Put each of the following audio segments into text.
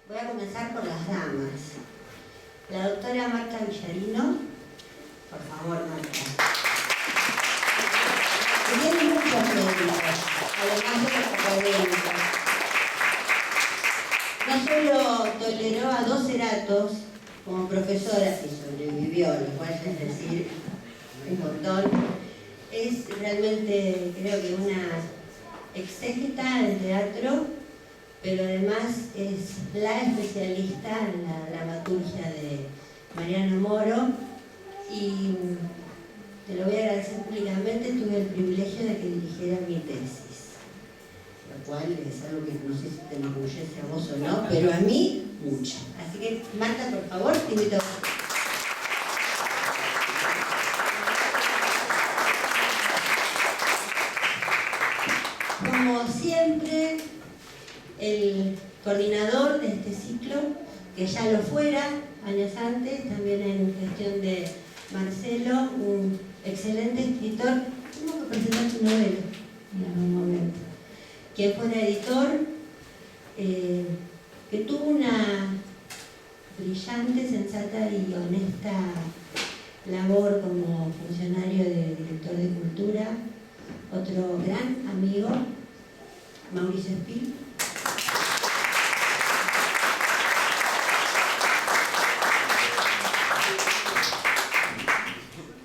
Voy a comenzar por las damas. La doctora Marta Villarino, por favor, Marta. Tiene muchos méritos, además de los académicos. No solo toleró a 2 Ceratos como profesora y sobrevivió, lo cual es decir un montón. Es realmente, creo que una exégeta del teatro, pero además es la especialista en la dramaturgia de Mariano Moro, y te lo voy a agradecer públicamente. Tuve el privilegio de que dirigiera mi tesis, lo cual es algo que no sé si te enorgullece a vos o no, pero a mí mucho. Así que, Marta, por favor, te invito. Como siempre, el coordinador de este ciclo, que ya lo fuera años antes, también en gestión de Marcelo, un excelente escritor. Tengo que presentar tu novela en algún momento. Quien fuera editor, que tuvo una brillante, sensata y honesta labor como funcionario de director de cultura. Otro gran amigo, Mauricio Espil.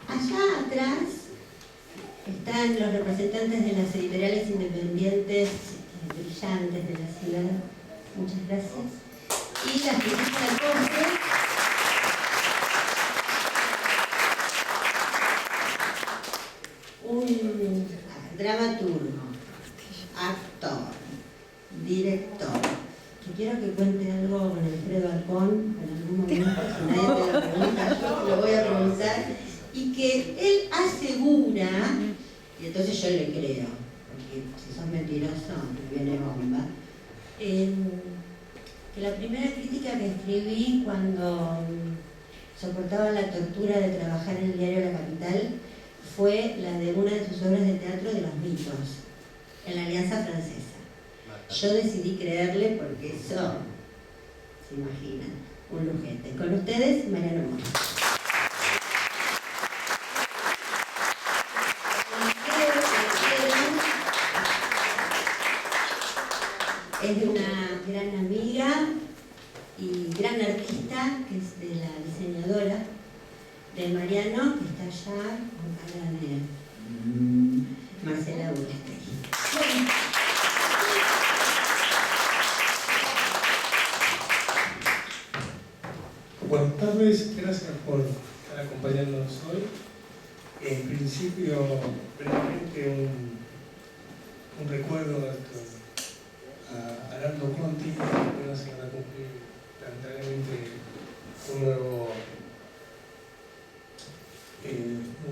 Allá atrás están los representantes de las editoriales independientes brillantes de la ciudad. Muchas gracias. Y la Cristina Corte, un dramaturgo, actor, director, que quiero que cuente algo con Alfredo Alcón en algún momento, si nadie te lo pregunta, yo lo voy a preguntar, y que él asegura, y entonces yo le creo, porque si sos mentiroso me viene bomba, que la primera crítica que escribí cuando soportaba la tortura de trabajar en el diario La Capital fue la de una de sus obras de teatro de los mitos, en la Alianza Francesa. Yo decidí creerle porque eso, se imaginan, un lujete. Con ustedes, Mariano Moro. Es una gran amiga y gran artista, que es de la diseñadora de Mariano, que está allá con cara de Marcela Burstein. Buenas tardes, gracias por estar acompañándonos hoy. En principio, brevemente un recuerdo a Arando Conti, que se van a cumplir lamentablemente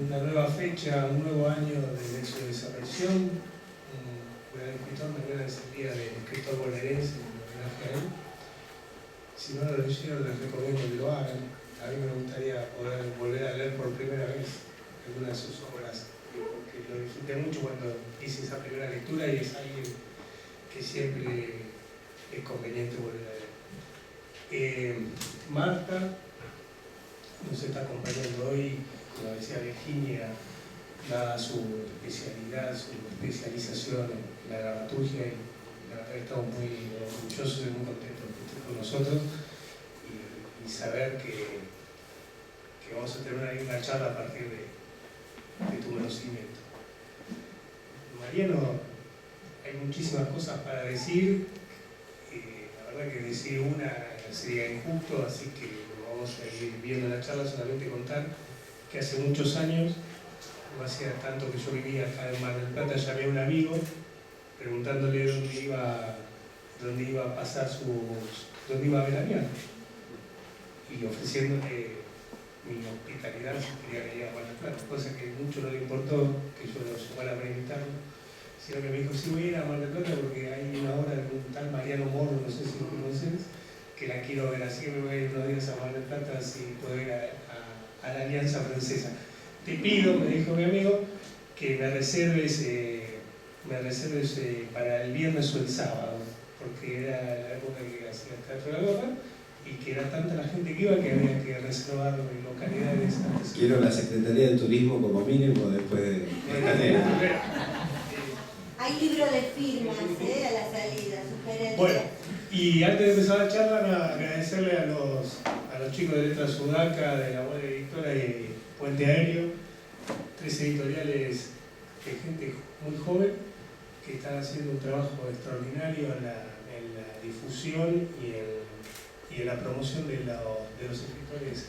una nueva fecha, un nuevo año de su desaparición. Un gran escritor, mañana es el día del escritor bonaerense, en homenaje a él. Si no lo leyeron, les recomiendo que lo hagan. A mí me gustaría poder volver a leer por primera vez alguna de sus obras, porque lo disfruté mucho cuando hice esa primera lectura y es alguien que siempre es conveniente volver a leer. Marta nos está acompañando hoy, como decía Virginia, dada su especialidad, su especialización en la dramaturgia, y la verdad que estamos muy orgullosos y muy contentos de que esté con nosotros y saber que vamos a tener una linda charla a partir de tu conocimiento. Mariano, hay muchísimas cosas para decir. La verdad que decir una sería injusto, así que vamos a ir viendo la charla. Solamente contar que hace muchos años, no hacía tanto que yo vivía acá en Mar del Plata, llamé a un amigo preguntándole dónde iba a pasar dónde iba a veranear, y ofreciéndole mi hospitalidad si quería venir a Mar del Plata, cosa que mucho no le importó que yo lo llamara para invitarlo, sino que me dijo: sí, voy a ir a Mar del Plata porque hay una obra de un tal Mariano Moro, no sé si lo conoces, que la quiero ver, así que me voy a ir unos días a Mar del Plata, así puedo ir a la Alianza Francesa. Te pido, me dijo mi amigo, que me reserves para el viernes o el sábado. porque era la época que hacía el Teatro de la Gorra, y que era tanta la gente que iba que había que reservar localidades antes. Quiero la Secretaría de Turismo como mínimo después de Calera. Hay libro de firmas a la salida, sugerencias. Bueno, y antes de empezar la charla, nada, agradecerle a los chicos de Letras Sudaca, de la Buena Editora y Puente Aéreo, 3 editoriales de gente muy joven que están haciendo un trabajo extraordinario en la difusión y en la promoción de los escritores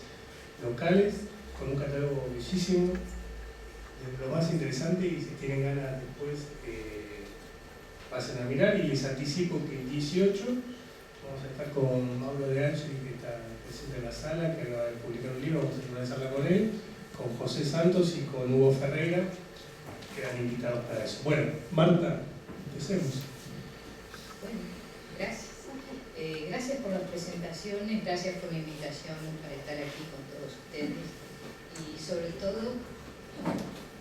locales, con un catálogo bellísimo, de lo más interesante, y si tienen ganas después pasen a mirar. Y les anticipo que el 18 vamos a estar con Mauro de Angeli, que está presente en la sala, que acaba de publicar un libro, vamos a tener una charla con él, con José Santos y con Hugo Ferreira, que eran invitados para eso. Bueno, Marta, empecemos. Bueno, gracias. Gracias por las presentaciones, gracias por la invitación para estar aquí con todos ustedes y sobre todo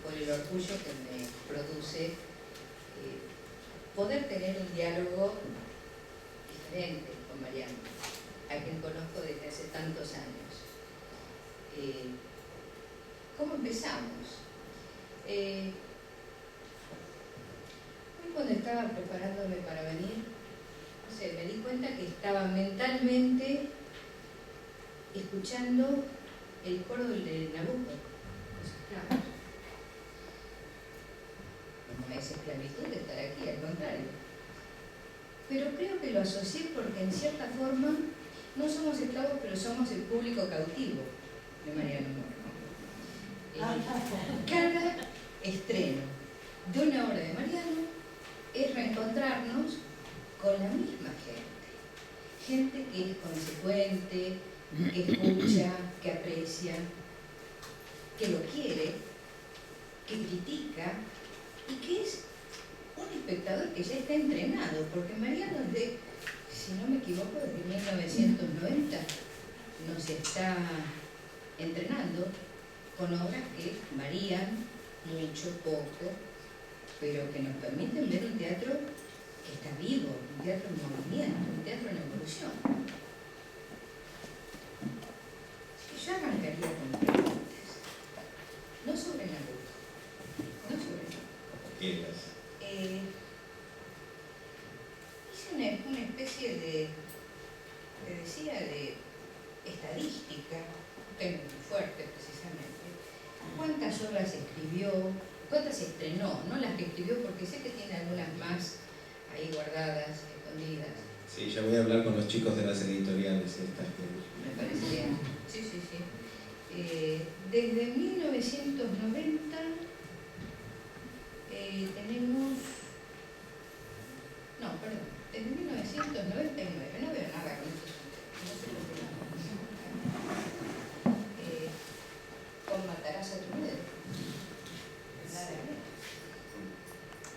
por el orgullo que me produce poder tener un diálogo diferente con Mariano, a quien conozco desde hace tantos años. ¿Cómo empezamos? Hoy cuando estaba preparándome para venir, no sé, me di cuenta que estaba mentalmente escuchando el coro de Nabucco, los esclavos. No es esclavitud de estar aquí, al contrario. Pero creo que lo asocié porque en cierta forma no somos esclavos, pero somos el público cautivo de Mariano Moro. Cada estreno de una obra de Mariano es reencontrarnos con la misma gente que es consecuente, que escucha, que aprecia, que lo quiere, que critica y que es un espectador que ya está entrenado, porque Mariano, si no me equivoco, desde 1990 nos está entrenando con obras que varían mucho, poco, pero que nos permiten ver un teatro que está vivo, un teatro en movimiento, un teatro en evolución. Yo arrancaría con preguntas, no sobre Nabucco, no sobre Nabucco. Hice una especie de estadística, un tema muy fuerte precisamente. ¿Cuántas obras escribió? ¿Cuántas estrenó? No las que escribió, porque sé que tiene algunas más ahí guardadas, escondidas. Sí, ya voy a hablar con los chicos de las editoriales estas que... Me parece bien. Sí. Desde 1990 tenemos... No, perdón. Desde 1999. No veo nada con esto. No sé lo que con Matarazzo Trudero. Nada menos.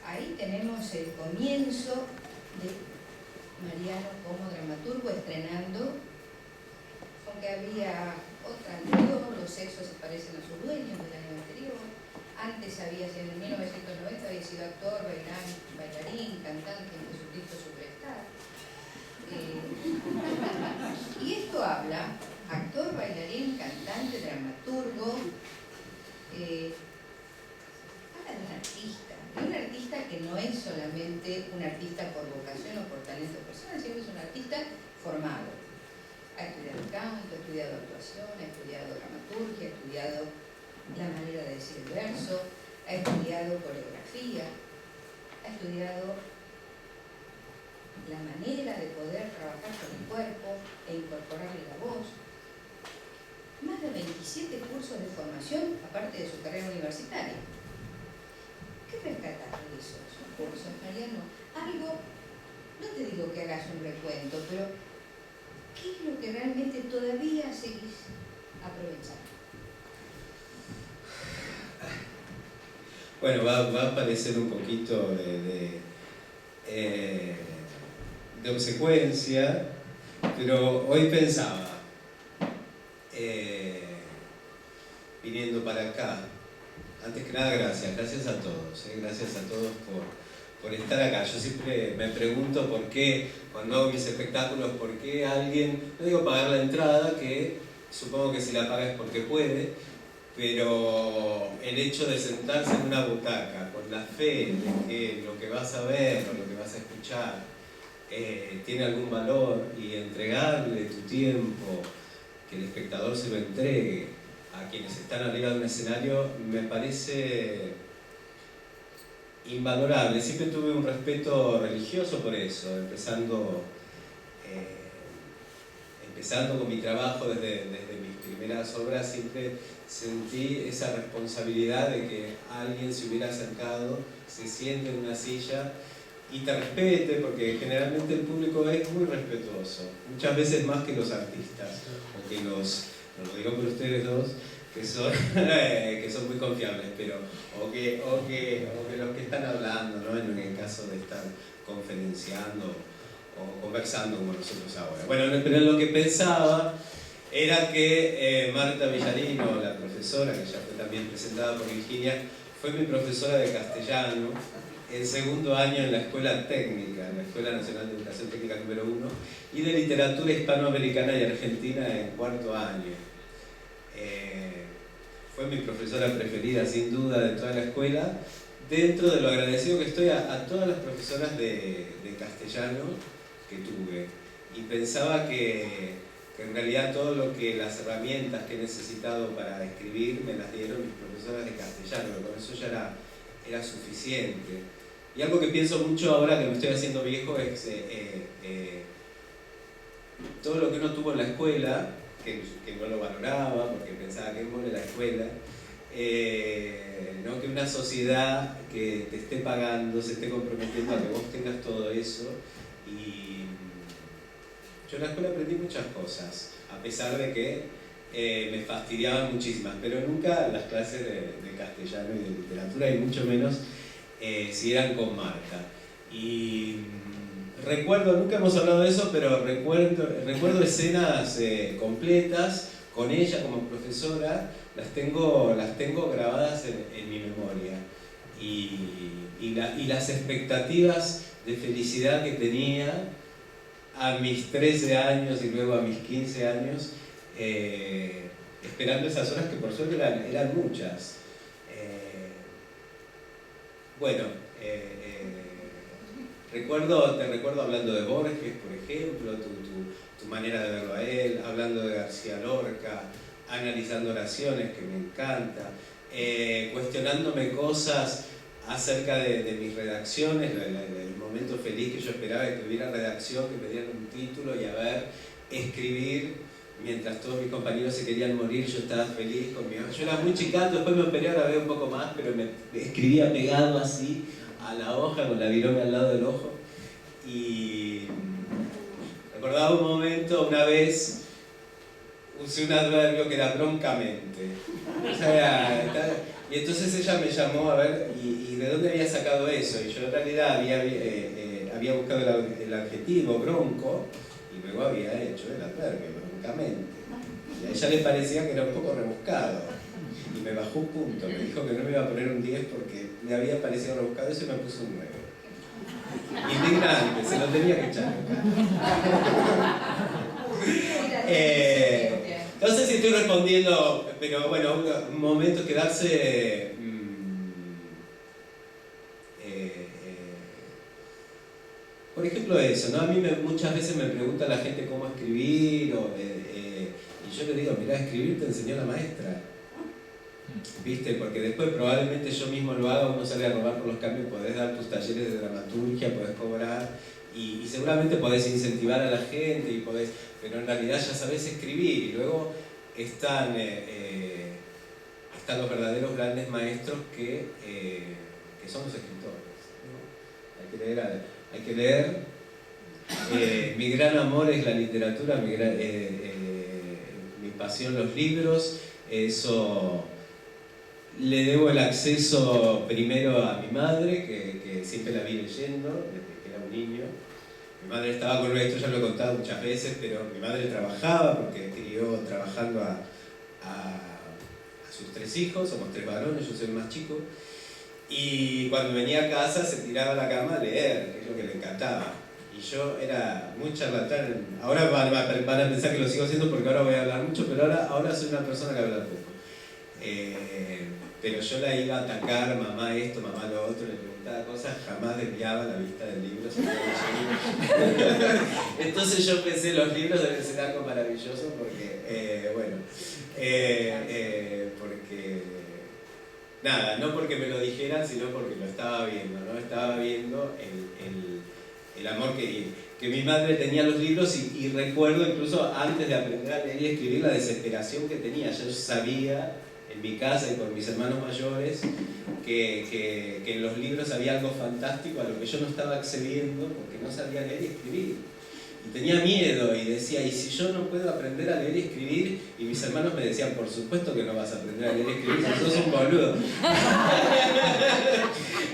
Ahí tenemos el comienzo de Mariano como dramaturgo estrenando, aunque había otra anterior, Los sexos se parecen a sus dueños, del año anterior. Antes en 1990 había sido actor, bailarín, cantante en Jesucristo Superstar. Y esto habla, actor, bailarín, cantante, dramaturgo, habla de un artista que no es solamente un artista por vocación o por talento personal, sino que es un artista formado. Ha estudiado canto, ha estudiado actuación, ha estudiado dramaturgia, ha estudiado la manera de decir el verso, ha estudiado coreografía, ha estudiado la manera de poder trabajar con el cuerpo e incorporarle la voz. Más de 27 cursos de formación, aparte de su carrera universitaria. ¿Qué rescatas de esos cursos, Mariano? Algo, no te digo que hagas un recuento, pero ¿qué es lo que realmente todavía seguís aprovechando? Bueno, va a parecer un poquito de obsecuencia, pero hoy pensaba, viniendo para acá, antes que nada gracias a todos por estar acá. Yo siempre me pregunto por qué, cuando hago mis espectáculos, por qué alguien, no digo pagar la entrada, que supongo que si la paga es porque puede, pero el hecho de sentarse en una butaca con la fe de que lo que vas a ver o lo que vas a escuchar tiene algún valor, y entregarle tu tiempo, que el espectador se lo entregue a quienes están arriba de un escenario, me parece invalorable. Siempre tuve un respeto religioso por eso, empezando con mi trabajo desde mis primeras obras. Siempre sentí esa responsabilidad de que alguien se hubiera acercado, se siente en una silla y te respete, porque generalmente el público es muy respetuoso, muchas veces más que los artistas, o que lo digo por ustedes dos, que son muy confiables, pero o que los que están hablando, ¿no? En el caso de estar conferenciando o conversando como nosotros ahora. Bueno, pero lo que pensaba era que Marta Villarino, la profesora, que ya fue también presentada por Virginia, fue mi profesora de castellano en segundo año en la Escuela Técnica, en la Escuela Nacional de Educación Técnica número 1, y de Literatura Hispanoamericana y Argentina en cuarto año. Fue mi profesora preferida, sin duda, de toda la escuela, dentro de lo agradecido que estoy a todas las profesoras de castellano que tuve. Y pensaba que en realidad todo lo que las herramientas que he necesitado para escribir me las dieron mis profesoras de castellano, con eso ya era suficiente. Y algo que pienso mucho ahora que me estoy haciendo viejo es todo lo que uno tuvo en la escuela, que no lo valoraba porque pensaba que mole la escuela, ¿no? Que una sociedad que te esté pagando, se esté comprometiendo a que vos tengas todo eso. Y yo en la escuela aprendí muchas cosas, a pesar de que me fastidiaban muchísimas, pero nunca las clases de castellano y de literatura, y mucho menos si eran con Marta. Y recuerdo, nunca hemos hablado de eso, pero recuerdo escenas completas con ella como profesora, las tengo grabadas en mi memoria. Y las expectativas de felicidad que tenía a mis 13 años y luego a mis 15 años, esperando esas horas que por suerte eran muchas. Te recuerdo hablando de Borges, por ejemplo, tu manera de verlo a él, hablando de García Lorca, analizando oraciones, que me encanta, cuestionándome cosas acerca de mis redacciones, el momento feliz que yo esperaba de que hubiera redacción, que me dieran un título y a ver, escribir, mientras todos mis compañeros se querían morir, yo estaba feliz con mi... Yo era muy chicato, después me operé, ahora veo un poco más, pero me escribía pegado así a la hoja con la virome al lado del ojo. Y recordaba un momento, una vez usé un adverbio que era broncamente. O sea, y entonces ella me llamó a ver, ¿y de dónde había sacado eso? Y yo en realidad había buscado el adjetivo bronco y luego había hecho el adverbio broncamente. Y a ella le parecía que era un poco rebuscado. Y me bajó un punto, me dijo que no me iba a poner un 10 porque me había parecido rebuscado, eso y me puso un 9. Indignante, se lo tenía que echar. No sé si estoy respondiendo, pero bueno, un momento quedarse... por ejemplo eso, ¿no? A mí muchas veces me pregunta la gente cómo escribir, y yo le digo, mirá, escribir te enseñó la maestra. ¿Viste? Porque después probablemente yo mismo lo haga, uno sale a robar por los cambios, podés dar tus talleres de dramaturgia, podés cobrar, y seguramente podés incentivar a la gente, pero en realidad ya sabés escribir, y luego están los verdaderos grandes maestros que son los escritores, ¿no? Hay que leer. Mi gran amor es la literatura, mi pasión los libros, eso le debo el acceso primero a mi madre, que siempre la vi leyendo desde que era un niño. Mi madre estaba con esto, ya lo he contado muchas veces, pero mi madre trabajaba porque crió trabajando a sus 3 hijos, somos 3 varones, yo soy el más chico, Y cuando venía a casa se tiraba a la cama a leer, que es lo que le encantaba. Y yo era muy charlatán. Ahora van a pensar que lo sigo haciendo porque ahora voy a hablar mucho, pero ahora soy una persona que habla poco. Pero yo la iba a atacar, mamá esto, mamá lo otro, le preguntaba cosas, jamás desviaba la vista del libro. Entonces yo pensé, los libros deben ser algo maravilloso porque, porque, nada, no porque me lo dijeran, sino porque lo estaba viendo, ¿no? Estaba viendo el amor que mi madre tenía a los libros y recuerdo incluso antes de aprender a leer y escribir la desesperación que tenía. Yo sabía en mi casa y por mis hermanos mayores que en los libros había algo fantástico a lo que yo no estaba accediendo porque no sabía leer y escribir. Y tenía miedo y decía, ¿y si yo no puedo aprender a leer y escribir? Y mis hermanos me decían, por supuesto que no vas a aprender a leer y escribir, si sos un boludo.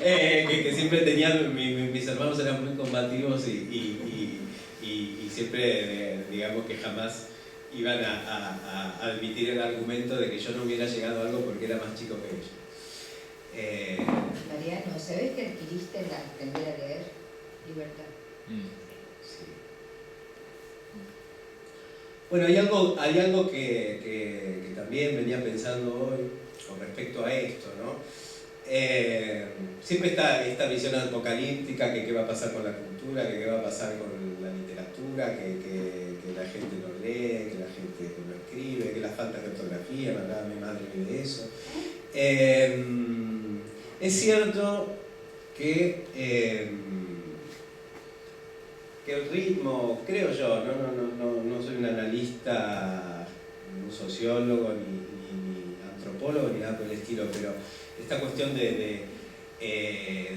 Que siempre tenían, mis hermanos eran muy combativos y siempre, digamos que jamás iban a admitir el argumento de que yo no hubiera llegado a algo porque era más chico que ellos. Mariano, ¿sabés que adquiriste la aprender a leer? Libertad. Sí. Bueno, hay algo que también venía pensando hoy con respecto a esto, ¿no? Siempre está esta visión apocalíptica que qué va a pasar con la cultura, que qué va a pasar con la literatura, que la gente no lee, que la gente no escribe, que la falta de ortografía, me hablaba mi madre de eso. Es cierto que el ritmo, creo yo, no soy un analista, un sociólogo, ni antropólogo, ni nada por el estilo, pero esta cuestión de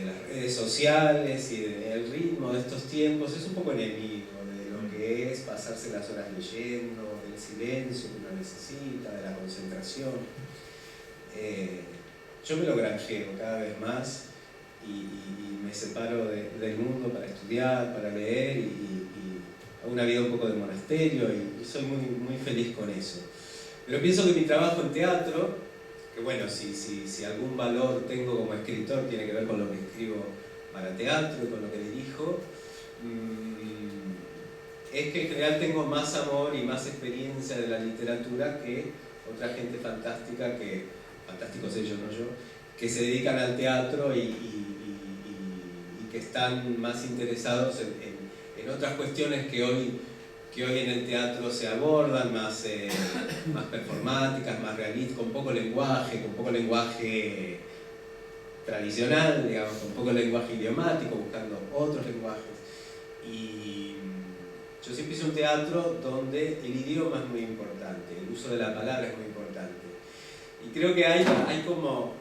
las redes sociales y del ritmo de estos tiempos es un poco enemigo de lo que es pasarse las horas leyendo, del silencio que uno necesita, de la concentración. Yo me lo granjeo cada vez más y me separo del mundo para estudiar, para leer y hago una vida un poco de monasterio y soy muy feliz con eso. Pero pienso que mi trabajo en teatro, que bueno, si algún valor tengo como escritor tiene que ver con lo que escribo para teatro y con lo que dirijo, es que en general tengo más amor y más experiencia de la literatura que otra gente fantástica, fantásticos ellos, no yo, que se dedican al teatro y que están más interesados en otras cuestiones que hoy en el teatro se abordan, más performáticas, más realistas, con poco lenguaje tradicional, digamos, con poco lenguaje idiomático, buscando otros lenguajes. Y yo siempre hice un teatro donde el idioma es muy importante, el uso de la palabra es muy importante. Y creo que hay como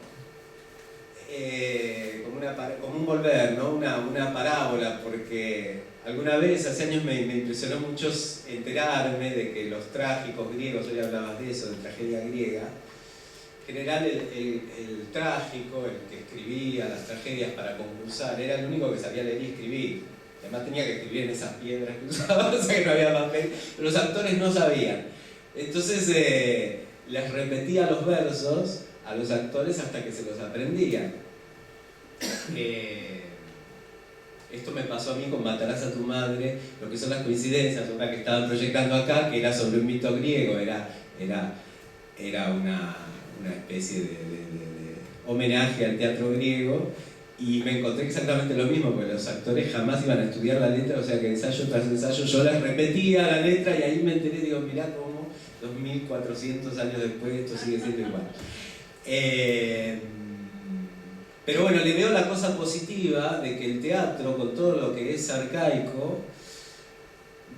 un volver, ¿no? Una parábola, porque alguna vez, hace años, me impresionó mucho enterarme de que los trágicos griegos, hoy hablabas de eso, de tragedia griega, en general el trágico, el que escribía las tragedias para concursar, era el único que sabía leer y escribir. Además tenía que escribir en esas piedras que usaba, o sea que no había papel, pero los actores no sabían. Entonces les repetía los versos a los actores hasta que se los aprendían. Esto me pasó a mí con Matarás a tu madre, lo que son las coincidencias, otra que estaban proyectando acá, que era sobre un mito griego, era una especie de homenaje al teatro griego, y me encontré exactamente lo mismo, porque los actores jamás iban a estudiar la letra, o sea que ensayo tras ensayo yo les repetía la letra y ahí me enteré, digo, mirá cómo 2400 años después esto sigue siendo igual. Pero bueno, le veo la cosa positiva de que el teatro, con todo lo que es arcaico,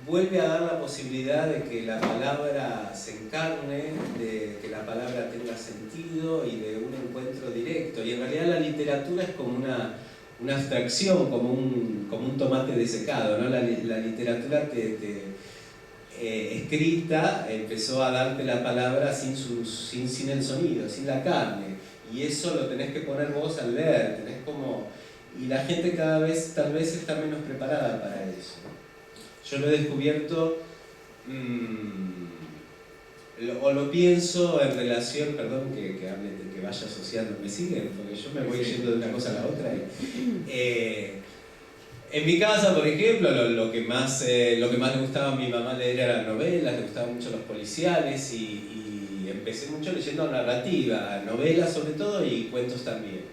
vuelve a dar la posibilidad de que la palabra se encarne, de que la palabra tenga sentido y de un encuentro directo. Y en realidad la literatura es como una abstracción, como un tomate desecado, ¿no? La literatura escrita empezó a darte la palabra sin el sonido, sin la carne. Y eso lo tenés que poner vos al leer, y la gente cada vez tal vez está menos preparada para eso. Yo lo he descubierto lo pienso en relación, perdón que hable, que vaya asociando, ¿me siguen? Porque yo me voy yendo de una cosa a la otra. En mi casa, por ejemplo, lo que más le gustaba a mi mamá leer eran novelas, le gustaban mucho los policiales y empecé mucho leyendo narrativa, novelas sobre todo y cuentos también.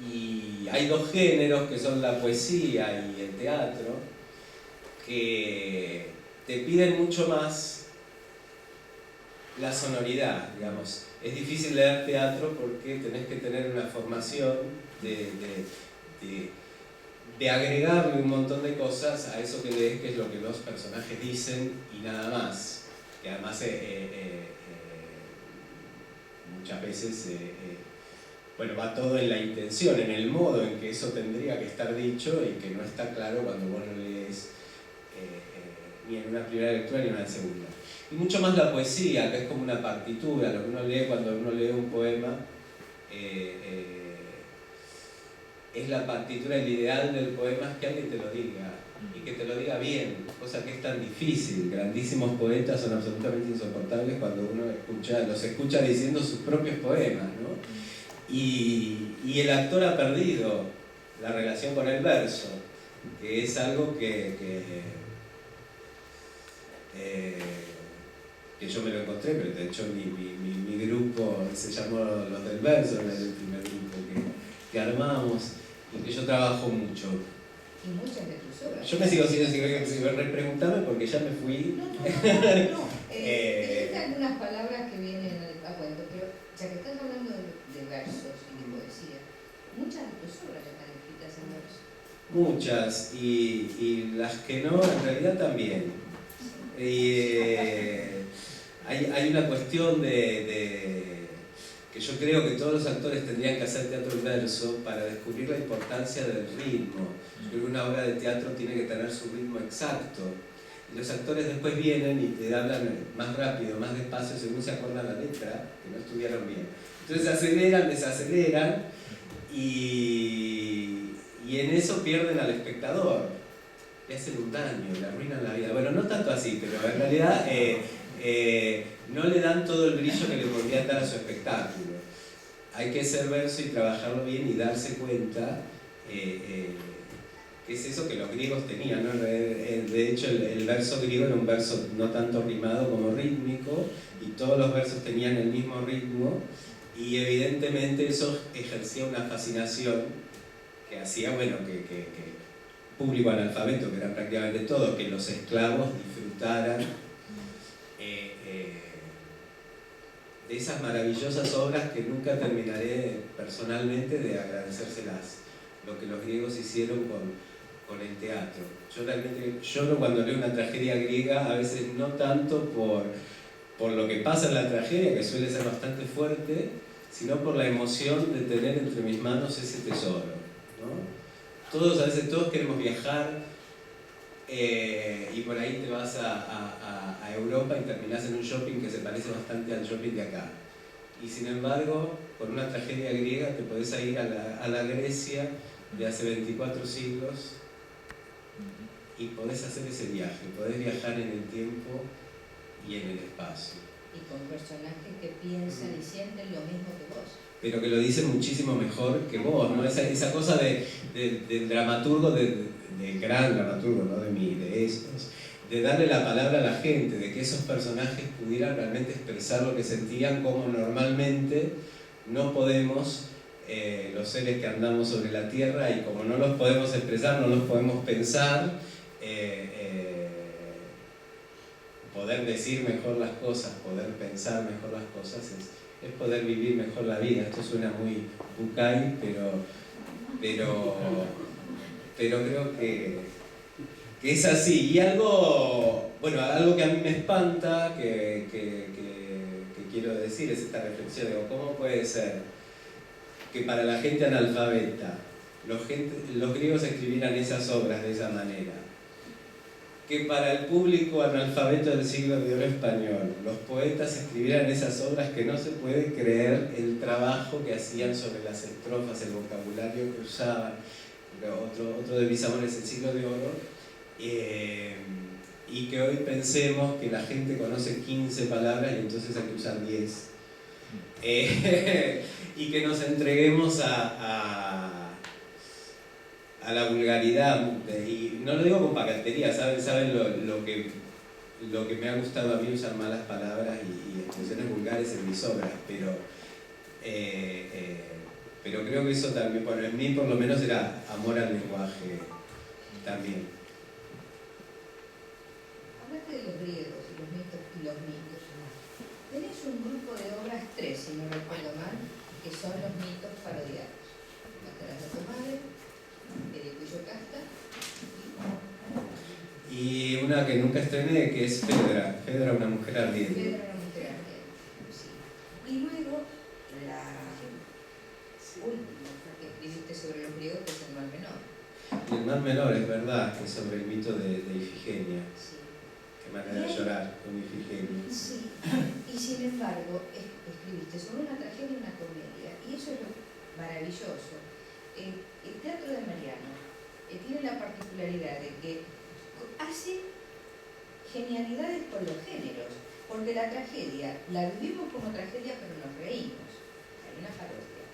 Y hay dos géneros que son la poesía y el teatro que te piden mucho más la sonoridad, digamos. Es difícil leer teatro porque tenés que tener una formación de agregarle un montón de cosas a eso que lees, que es lo que los personajes dicen y nada más. Que además muchas veces bueno, va todo en la intención, en el modo en que eso tendría que estar dicho y que no está claro cuando vos lo lees ni en una primera lectura ni en una segunda. Y mucho más la poesía, que es como una partitura, lo que uno lee cuando uno lee un poema es la partitura, el ideal del poema es que alguien te lo diga, y que te lo diga bien, cosa que es tan difícil. Grandísimos poetas son absolutamente insoportables cuando uno los escucha diciendo sus propios poemas, ¿no? Y el actor ha perdido la relación con el verso, que es algo que yo me lo encontré, pero de hecho mi grupo se llamó Los del Verso, era el primer grupo que armamos y que yo trabajo mucho. Y muchas de tus obras. Yo me sigo siendo, preguntame porque ya me fui. No. Dijiste algunas palabras que vienen a cuento, pero ya que estás hablando de versos y de poesía, muchas de tus obras están escritas en verso. Muchas, y las que no, en realidad también. Hay una cuestión que yo creo que todos los actores tendrían que hacer teatro en verso para descubrir la importancia del ritmo. Yo creo que una obra de teatro tiene que tener su ritmo exacto. Y los actores después vienen y te hablan más rápido, más despacio, según se acuerdan la letra, que no estudiaron bien. Entonces aceleran, desaceleran y en eso pierden al espectador. Le hacen un daño, le arruinan la vida. Bueno, no tanto así, pero en realidad no le dan todo el brillo que le podrían dar a su espectáculo. Hay que ser verso y trabajarlo bien y darse cuenta que es eso que los griegos tenían, ¿no? De hecho, el verso griego era un verso no tanto rimado como rítmico, y todos los versos tenían el mismo ritmo, y evidentemente eso ejercía una fascinación que hacía, bueno, que público analfabeto, que era prácticamente todo, que los esclavos disfrutaran de esas maravillosas obras que nunca terminaré personalmente de agradecérselas, lo que los griegos hicieron con el teatro. Yo realmente lloro cuando leo una tragedia griega, a veces no tanto por lo que pasa en la tragedia, que suele ser bastante fuerte, sino por la emoción de tener entre mis manos ese tesoro, ¿no? A veces todos queremos viajar y por ahí te vas a Europa y terminás en un shopping que se parece bastante al shopping de acá. Y sin embargo, con una tragedia griega te podés ir a la Grecia de hace 24 siglos y podés hacer ese viaje, podés viajar en el tiempo y en el espacio. Y con personajes que piensan y sienten lo mismo que vos. Pero que lo dicen muchísimo mejor que vos, ¿no? Esa cosa del dramaturgo, del gran dramaturgo, ¿no? De estos, de darle la palabra a la gente, de que esos personajes pudieran realmente expresar lo que sentían, como normalmente no podemos, los seres que andamos sobre la tierra, y como no los podemos expresar, no los podemos pensar, poder decir mejor las cosas, poder pensar mejor las cosas es poder vivir mejor la vida. Esto suena muy bucay, pero creo que es así. Y algo que a mí me espanta, que quiero decir, es esta reflexión. Digo, ¿cómo puede ser que para la gente analfabeta los griegos escribieran esas obras de esa manera? Que para el público analfabeto del siglo de oro español, los poetas escribieran esas obras, que no se puede creer el trabajo que hacían sobre las estrofas, el vocabulario que usaban. Otro de mis amores, el siglo de oro, y que hoy pensemos que la gente conoce 15 palabras y entonces hay que usar 10. Y que nos entreguemos a la vulgaridad, y no lo digo con pacatería, saben lo que me ha gustado a mí, usar malas palabras y expresiones vulgares en mis obras, pero creo que eso también, bueno, en mí por lo menos era amor al lenguaje también. Hablaste de los griegos y los mitos. Tenés un grupo de obras, 3, si no recuerdo mal, que son los mitos parodiados. Matarás a tu madre, Edipo y Yocasta. Y una que nunca estrené, que es Fedra, una mujer ardiente. Fedra, una mujer ardiente, sí. Y luego, la última que escribiste sobre los griegos, que es el Mar Menor. Y el Mar Menor, es verdad, que es sobre el mito de Ifigenia. Sí. Qué manera de llorar con Ifigenia. Sí, y sin embargo, escribiste sobre una tragedia y una comedia, y eso es lo maravilloso. El teatro de Mariano tiene la particularidad de que hace genialidades con los géneros, porque la tragedia la vivimos como tragedia, pero nos reímos. Hay una parodia.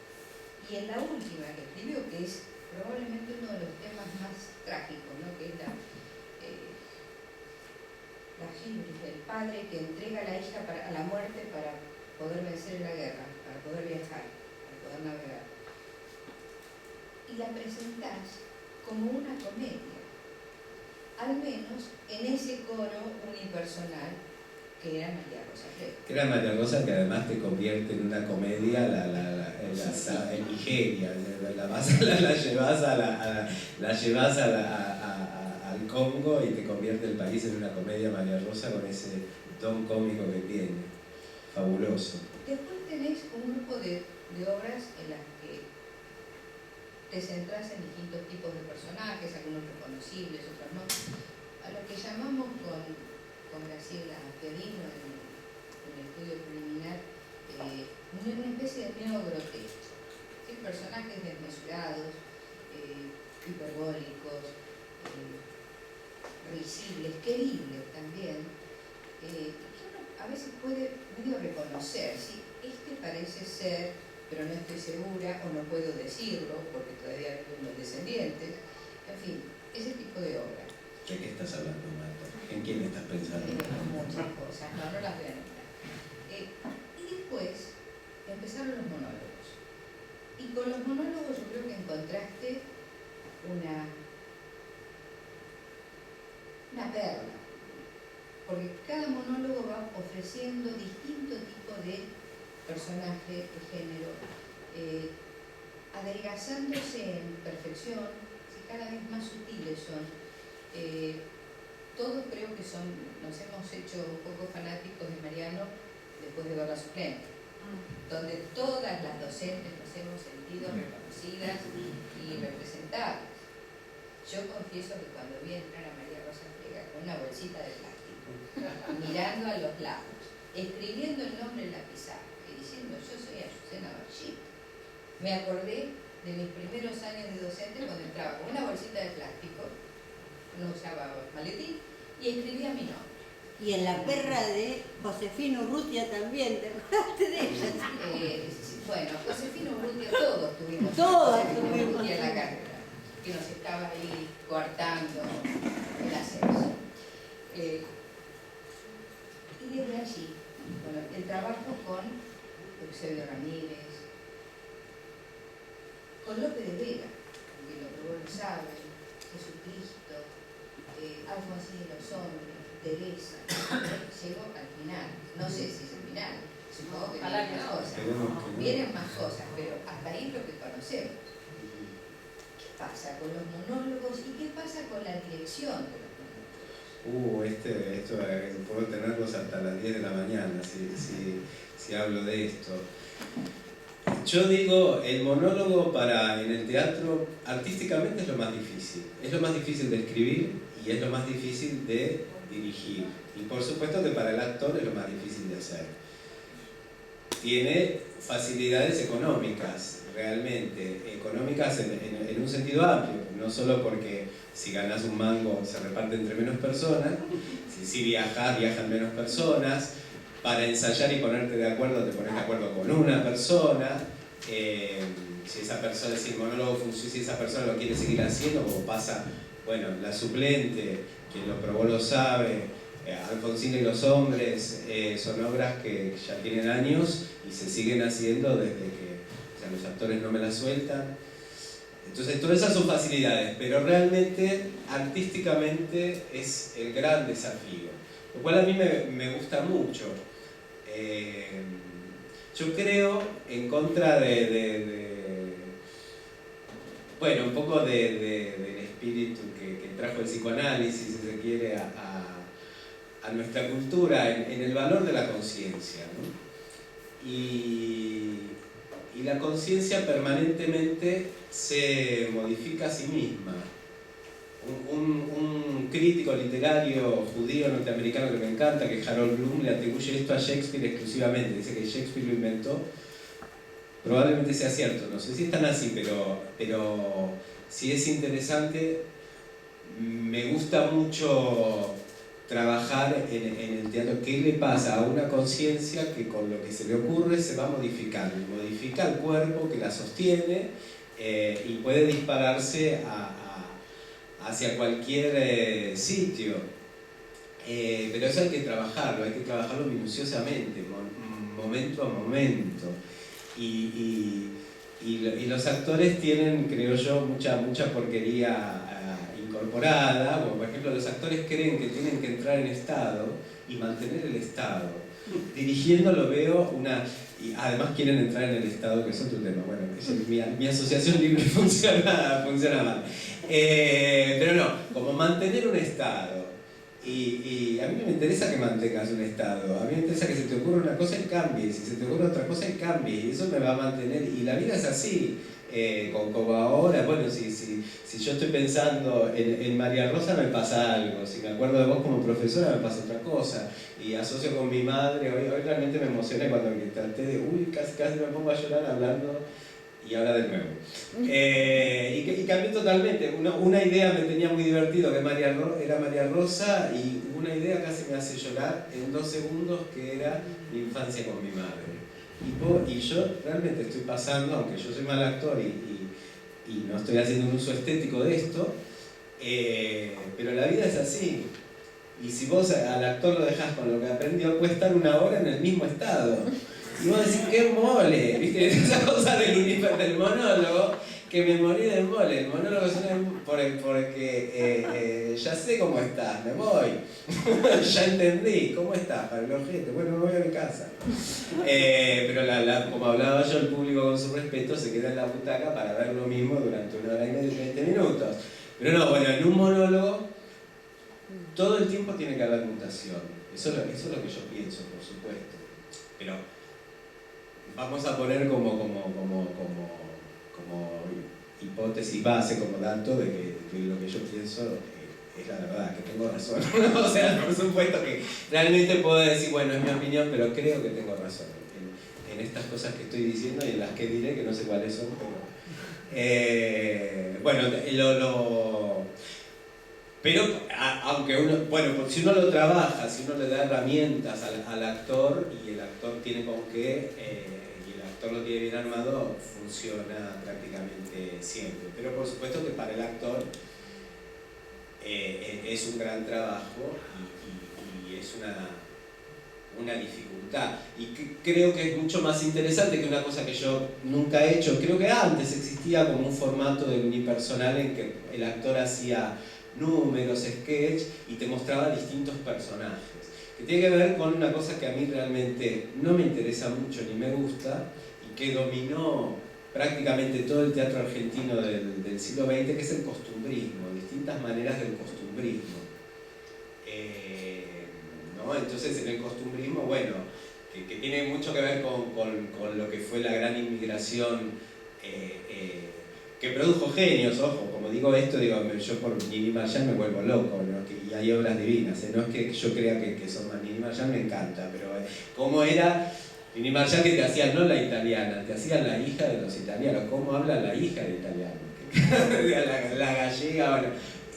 Y en la última que escribió, que es probablemente uno de los temas más trágicos, ¿no? Que es la Gibris, el padre que entrega a la hija a la muerte para poder vencer en la guerra, para poder viajar, para poder navegar. Y la presentás como una comedia, al menos en ese coro unipersonal que era María Rosa Fresco. Que era María Rosa, que además te convierte en una comedia en Nigeria, la llevas al Congo y te convierte el país en una comedia María Rosa con ese don cómico que tiene, fabuloso. Después tenés un grupo de obras en las que te centrás en distintos tipos de personajes, algunos reconocibles, otros no, a lo que llamamos con Graciela Fiorino en el estudio preliminar una especie de neogrotesco, ¿sí? Personajes desmesurados, hiperbólicos, risibles, queribles también, que uno a veces puede medio reconocer, ¿sí? Este parece ser, pero no estoy segura o no puedo decirlo porque todavía viven los descendientes, en fin, ese tipo de obra. ¿De qué estás hablando, Marta? ¿En quién estás pensando? Muchas cosas, no las voy a nombrar. Y después empezaron los monólogos. Y con los monólogos yo creo que encontraste una perla, porque cada monólogo va ofreciendo distinto tipo de personaje, de género, adelgazándose en perfección, cada vez más sutiles son. Todos creo que nos hemos hecho un poco fanáticos de Mariano después de ver La Suplente, donde todas las docentes nos hemos sentido reconocidas y representadas. Yo confieso que cuando vi entrar a María Rosa Fresco con una bolsita de plástico, mirando a los lados, escribiendo el nombre en la pizarra y diciendo yo soy Azucena Barchit, me acordé de mis primeros años de docente cuando entraba con una bolsita de plástico, no usaba maletín, y escribía mi nombre. Y en La perra de Josefina Urrutia también, ¿te acordaste de ella? Bueno, Josefina Urrutia, todos tuvimos Urrutia en la carrera, que nos estaba ahí coartando el ascenso. Y desde allí, bueno, el trabajo con Eusebio Ramírez, con Lope de Vega, que lo saben, Jesucristo, Alfonsín de los Hombres, Teresa, llegó al final, no sé si es el final, supongo que vienen más cosas, vienen más cosas, pero hasta ahí lo que conocemos. ¿Qué pasa con los monólogos y qué pasa con la dirección de los monólogos? Esto puedo tenerlos hasta las 10 de la mañana si hablo de esto. Yo digo, el monólogo en el teatro artísticamente es lo más difícil. Es lo más difícil de escribir y es lo más difícil de dirigir. Y por supuesto que para el actor es lo más difícil de hacer. Tiene facilidades económicas, realmente. Económicas en un sentido amplio. no solo porque si ganas un mango se reparte entre menos personas, si viajas, viajan menos personas, para ensayar y ponerte de acuerdo, te pones de acuerdo con una persona, si esa persona, si el monólogo funciona, si esa persona lo quiere seguir haciendo, como pasa, bueno, La Suplente, quien lo probó lo sabe, Alfonsina y los hombres, son obras que ya tienen años y se siguen haciendo desde que, o sea, los actores no me las sueltan. Entonces todas esas son facilidades, pero realmente artísticamente es el gran desafío, lo cual a mí me gusta mucho. Yo creo, en contra bueno, un poco del espíritu que trajo el psicoanálisis, si se quiere, a nuestra cultura, en el valor de la conciencia, ¿no? Y la conciencia permanentemente se modifica a sí misma. Un crítico literario judío norteamericano que me encanta, que es Harold Bloom, le atribuye esto a Shakespeare exclusivamente. Dice que Shakespeare lo inventó. Probablemente sea cierto, no sé si es tan así, pero si es interesante. Me gusta mucho trabajar en el teatro. ¿Qué le pasa a una conciencia que con lo que se le ocurre se va modificando? Y modifica el cuerpo que la sostiene y puede dispararse hacia cualquier sitio. Pero eso hay que trabajarlo minuciosamente, momento a momento. Y los actores tienen, creo yo, mucha porquería incorporada. Como por ejemplo, los actores creen que tienen que entrar en estado y mantener el estado. Dirigiendo lo veo y además quieren entrar en el estado, que es otro tema. Bueno, mi asociación libre funciona mal. Pero no, como mantener un estado. Y a mí no me interesa que mantengas un estado, a mí me interesa que se te ocurra una cosa y cambie, si se te ocurre otra cosa y cambie, y eso me va a mantener, y la vida es así, como ahora, bueno, si yo estoy pensando en María Rosa me pasa algo, si me acuerdo de vos como profesora me pasa otra cosa, y asocio con mi madre, hoy realmente me emocioné cuando traté de, casi me pongo a llorar hablando, y ahora de nuevo. Y cambié totalmente. Una idea me tenía muy divertido, que era María Rosa, y una idea casi me hace llorar en 2 segundos, que era mi infancia con mi madre. Y yo realmente estoy pasando, aunque yo soy mal actor y no estoy haciendo un uso estético de esto, pero la vida es así. Y si vos al actor lo dejás con lo que aprendió, puede estar 1 hora en el mismo estado. Y vos decís, ¡qué mole! ¿Viste? Esa cosa del monólogo, que me morí del mole. El monólogo es porque ya sé cómo estás, me voy. Ya entendí, ¿cómo estás? Para el ojete, bueno, me voy a mi casa. Pero como hablaba yo, el público con su respeto se queda en la butaca para ver lo mismo durante 1 hora y media, 20 minutos. Pero no, bueno, en un monólogo todo el tiempo tiene que haber mutación. Eso es lo que yo pienso, por supuesto. Pero vamos a poner como hipótesis base, como dato de que lo que yo pienso es la verdad, que tengo razón. O sea, por supuesto que realmente puedo decir, bueno, es mi opinión, pero creo que tengo razón en estas cosas que estoy diciendo y en las que diré, que no sé cuáles son, pero bueno, pero aunque si uno lo trabaja, si uno le da herramientas al actor y el actor tiene con qué, y el actor lo tiene bien armado, funciona prácticamente siempre. Pero por supuesto que para el actor es un gran trabajo y es una dificultad. Y creo que es mucho más interesante que una cosa que yo nunca he hecho. Creo que antes existía como un formato del unipersonal en que el actor hacía números, sketch, y te mostraba distintos personajes, que tiene que ver con una cosa que a mí realmente no me interesa mucho ni me gusta, y que dominó prácticamente todo el teatro argentino del siglo XX, que es el costumbrismo, distintas maneras del costumbrismo. ¿No? Entonces en el costumbrismo, bueno, que tiene mucho que ver con lo que fue la gran inmigración, que produjo genios, ojo, como digo esto, yo por Nini Marshall me vuelvo loco, ¿no? Y hay obras divinas, no es que yo crea que son más. Nini Marshall me encanta, pero cómo era Nini Marshall, que te hacía no la italiana, te hacía la hija de los italianos, cómo habla la hija de italiano, la gallega, bueno.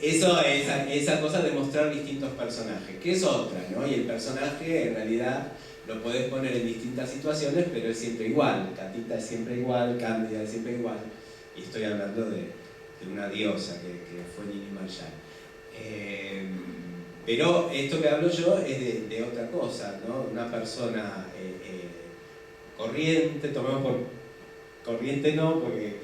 Eso, esa cosa de mostrar distintos personajes, que es otra, ¿no? Y el personaje en realidad lo podés poner en distintas situaciones, pero es siempre igual. Catita es siempre igual, Cándida es siempre igual. Y estoy hablando de una diosa que fue Lili Marshall. Pero esto que hablo yo es de otra cosa, ¿no? Una persona corriente, tomemos por corriente no, porque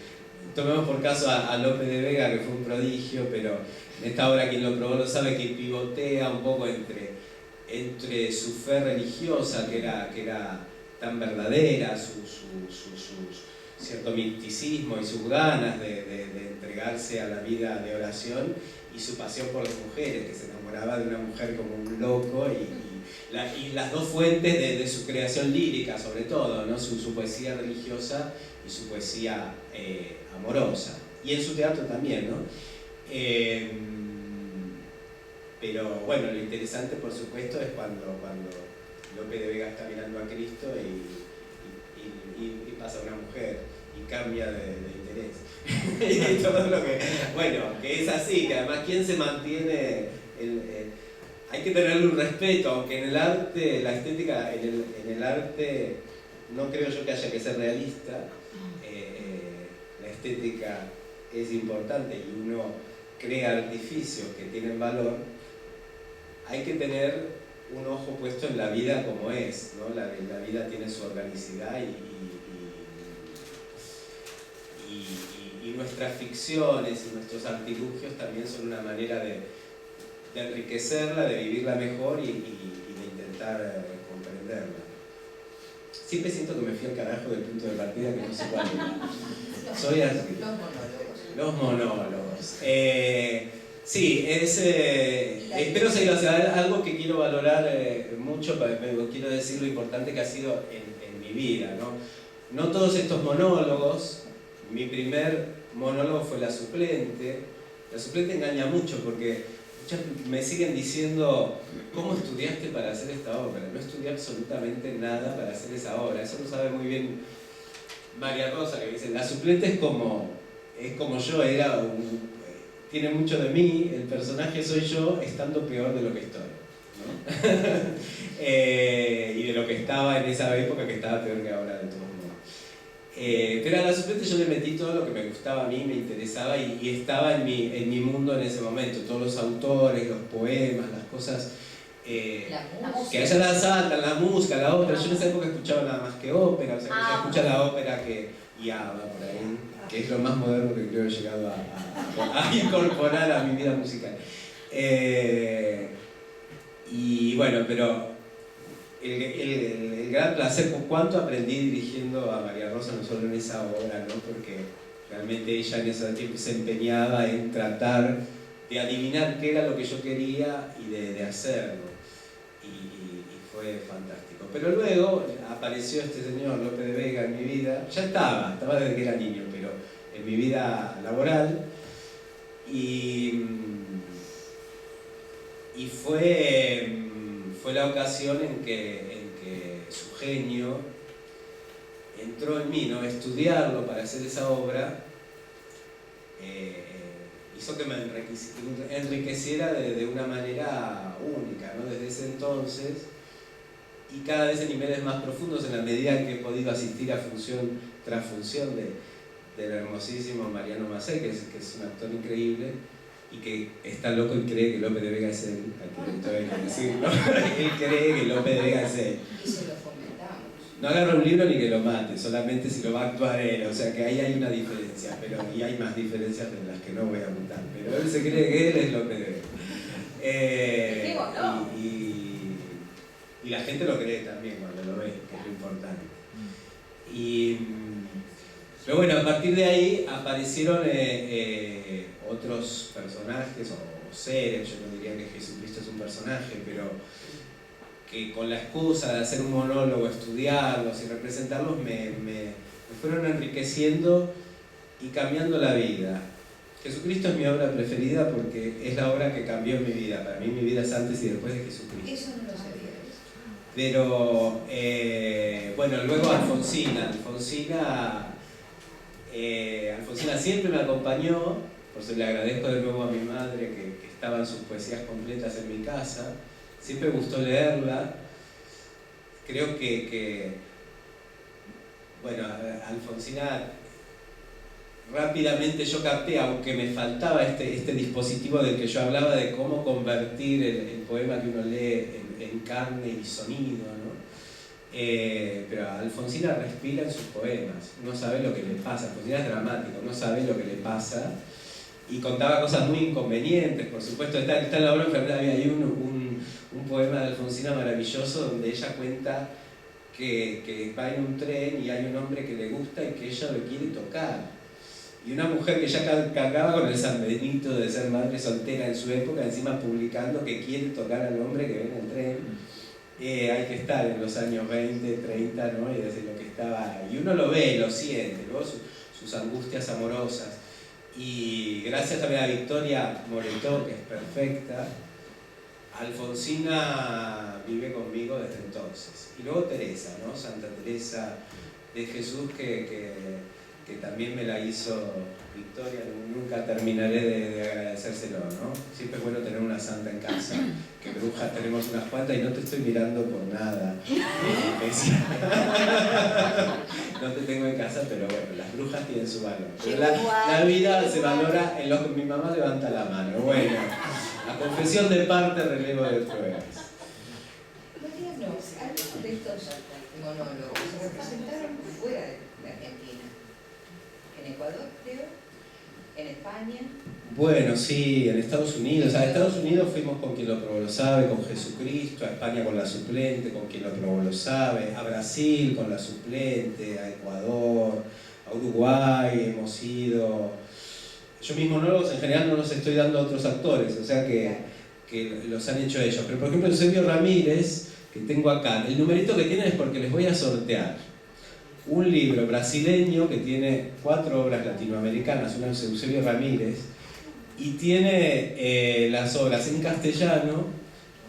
tomemos por caso a Lope de Vega, que fue un prodigio, pero en esta obra quien lo probó lo sabe, que pivotea un poco entre su fe religiosa, que era tan verdadera, su cierto misticismo y sus ganas de entregarse a la vida de oración, y su pasión por las mujeres, que se enamoraba de una mujer como un loco, y las dos fuentes de su creación lírica, sobre todo, ¿no? Su poesía religiosa y su poesía amorosa, y en su teatro también, ¿no? Pero bueno, lo interesante por supuesto es cuando Lope de Vega está mirando a Cristo y pasa una mujer y cambia de interés. Y todo lo que, bueno, que es así, que además quien se mantiene, hay que tenerle un respeto, aunque en el arte, la estética, en el arte no creo yo que haya que ser realista. La estética es importante y uno crea artificios que tienen valor. Hay que tener un ojo puesto en la vida como es, ¿no? La vida tiene su organicidad y nuestras ficciones y nuestros artilugios también son una manera de enriquecerla, de vivirla mejor y de intentar comprenderla. Siempre siento que me fui al carajo del punto de partida, que no sé cuál era. Soy así. Los monólogos. Sí, espero seguir hacia algo que quiero valorar mucho, pero quiero decir lo importante que ha sido en mi vida, ¿no? No todos estos monólogos, mi primer monólogo fue La Suplente. La Suplente engaña mucho porque muchas me siguen diciendo, ¿cómo estudiaste para hacer esta obra? No estudié absolutamente nada para hacer esa obra. Eso lo sabe muy bien María Rosa, que dice, La Suplente es como yo, tiene mucho de mí, el personaje soy yo estando peor de lo que estoy, ¿no? Y de lo que estaba en esa época, que estaba peor que ahora, de todos modos. Pero a La Suplente yo le metí todo lo que me gustaba a mí, me interesaba y estaba en mi mundo en ese momento, todos los autores, los poemas, las cosas que allá la saltan, la música, la ópera. Yo en esa época escuchaba nada más que ópera, o sea, empecé a escuchar la ópera y ABBA por ahí, que es lo más moderno que creo he llegado a incorporar a mi vida musical. Y bueno, pero el gran placer, por cuánto aprendí dirigiendo a María Rosa, no solo en esa obra, ¿no? Porque realmente ella en ese tiempo se empeñaba en tratar de adivinar qué era lo que yo quería y de hacerlo. Y fue fantástico. Pero luego apareció este señor Lope de Vega en mi vida. Ya estaba desde que era niño, pero en mi vida laboral. Y fue la ocasión en que su genio entró en mí, ¿no? Estudiarlo para hacer esa obra hizo que me enriqueciera de una manera única, ¿no? Desde ese entonces, y cada vez en niveles más profundos en la medida en que he podido asistir a función tras función del hermosísimo Mariano Macei, que es un actor increíble y que está loco y cree que Lope de Vega es él, al que le tengo que decirlo. Él cree que Lope de Vega es él. Y se lo fomentamos. No agarra un libro ni que lo mate, solamente si lo va a actuar él, o sea que ahí hay una diferencia, y hay más diferencias de las que no voy a contar, pero él se cree que él es Lope de Vega. Y la gente lo cree también cuando lo ve, que es lo importante. Pero bueno, a partir de ahí aparecieron otros personajes o seres. Yo no diría que Jesucristo es un personaje, pero que con la excusa de hacer un monólogo, estudiarlos y representarlos me fueron enriqueciendo y cambiando la vida. Jesucristo es mi obra preferida porque es la obra que cambió mi vida. Para mí mi vida es antes y después de Jesucristo. Eso no lo sabía. Pero bueno, luego Alfonsina Alfonsina siempre me acompañó, por eso le agradezco de nuevo a mi madre que estaban sus poesías completas en mi casa. Siempre me gustó leerla. Creo que bueno, Alfonsina, rápidamente yo capté, aunque me faltaba este dispositivo del que yo hablaba, de cómo convertir el poema que uno lee en carne y sonido, ¿no? Pero Alfonsina respira en sus poemas, uno sabe lo que le pasa, Alfonsina es dramático, uno sabe lo que le pasa, y contaba cosas muy inconvenientes, por supuesto. Está en la obra Enfermedad, hay un poema de Alfonsina maravilloso donde ella cuenta que va en un tren y hay un hombre que le gusta y que ella lo quiere tocar. Y una mujer que ya cargaba con el San Benito de ser madre soltera en su época, encima publicando que quiere tocar al hombre que viene en el tren. Hay que estar en los años 20, 30, ¿no? Y desde lo que estaba, y uno lo ve, lo siente, ¿no? Sus angustias amorosas. Y gracias también a Victoria Moretó, que es perfecta, Alfonsina vive conmigo desde entonces. Y luego Teresa, ¿no? Santa Teresa de Jesús, que también me la hizo Victoria. Nunca terminaré de agradecérselo, ¿no? Siempre es bueno tener una santa en casa, que brujas tenemos unas cuantas y no te estoy mirando por nada. No te tengo en casa, pero bueno, las brujas tienen su valor. Pero la vida se valora en lo que mi mamá levanta la mano. Bueno, la confesión de parte, relevo de pruebas. Mariano, algunos de estos monólogos se representaron fuera de Argentina. En Ecuador, creo, en España. Bueno, sí, en Estados Unidos. A Estados Unidos fuimos con Quien lo probó lo sabe, con Jesucristo, a España con La Suplente, con Quien lo probó lo sabe, a Brasil con La Suplente, a Ecuador, a Uruguay hemos ido. Yo mis monólogos en general no los estoy dando a otros actores, o sea que los han hecho ellos. Pero por ejemplo Eusebio Ramírez, que tengo acá, el numerito que tienen es porque les voy a sortear un libro brasileño que tiene 4 obras latinoamericanas, una de Eusebio Ramírez, y tiene las obras en castellano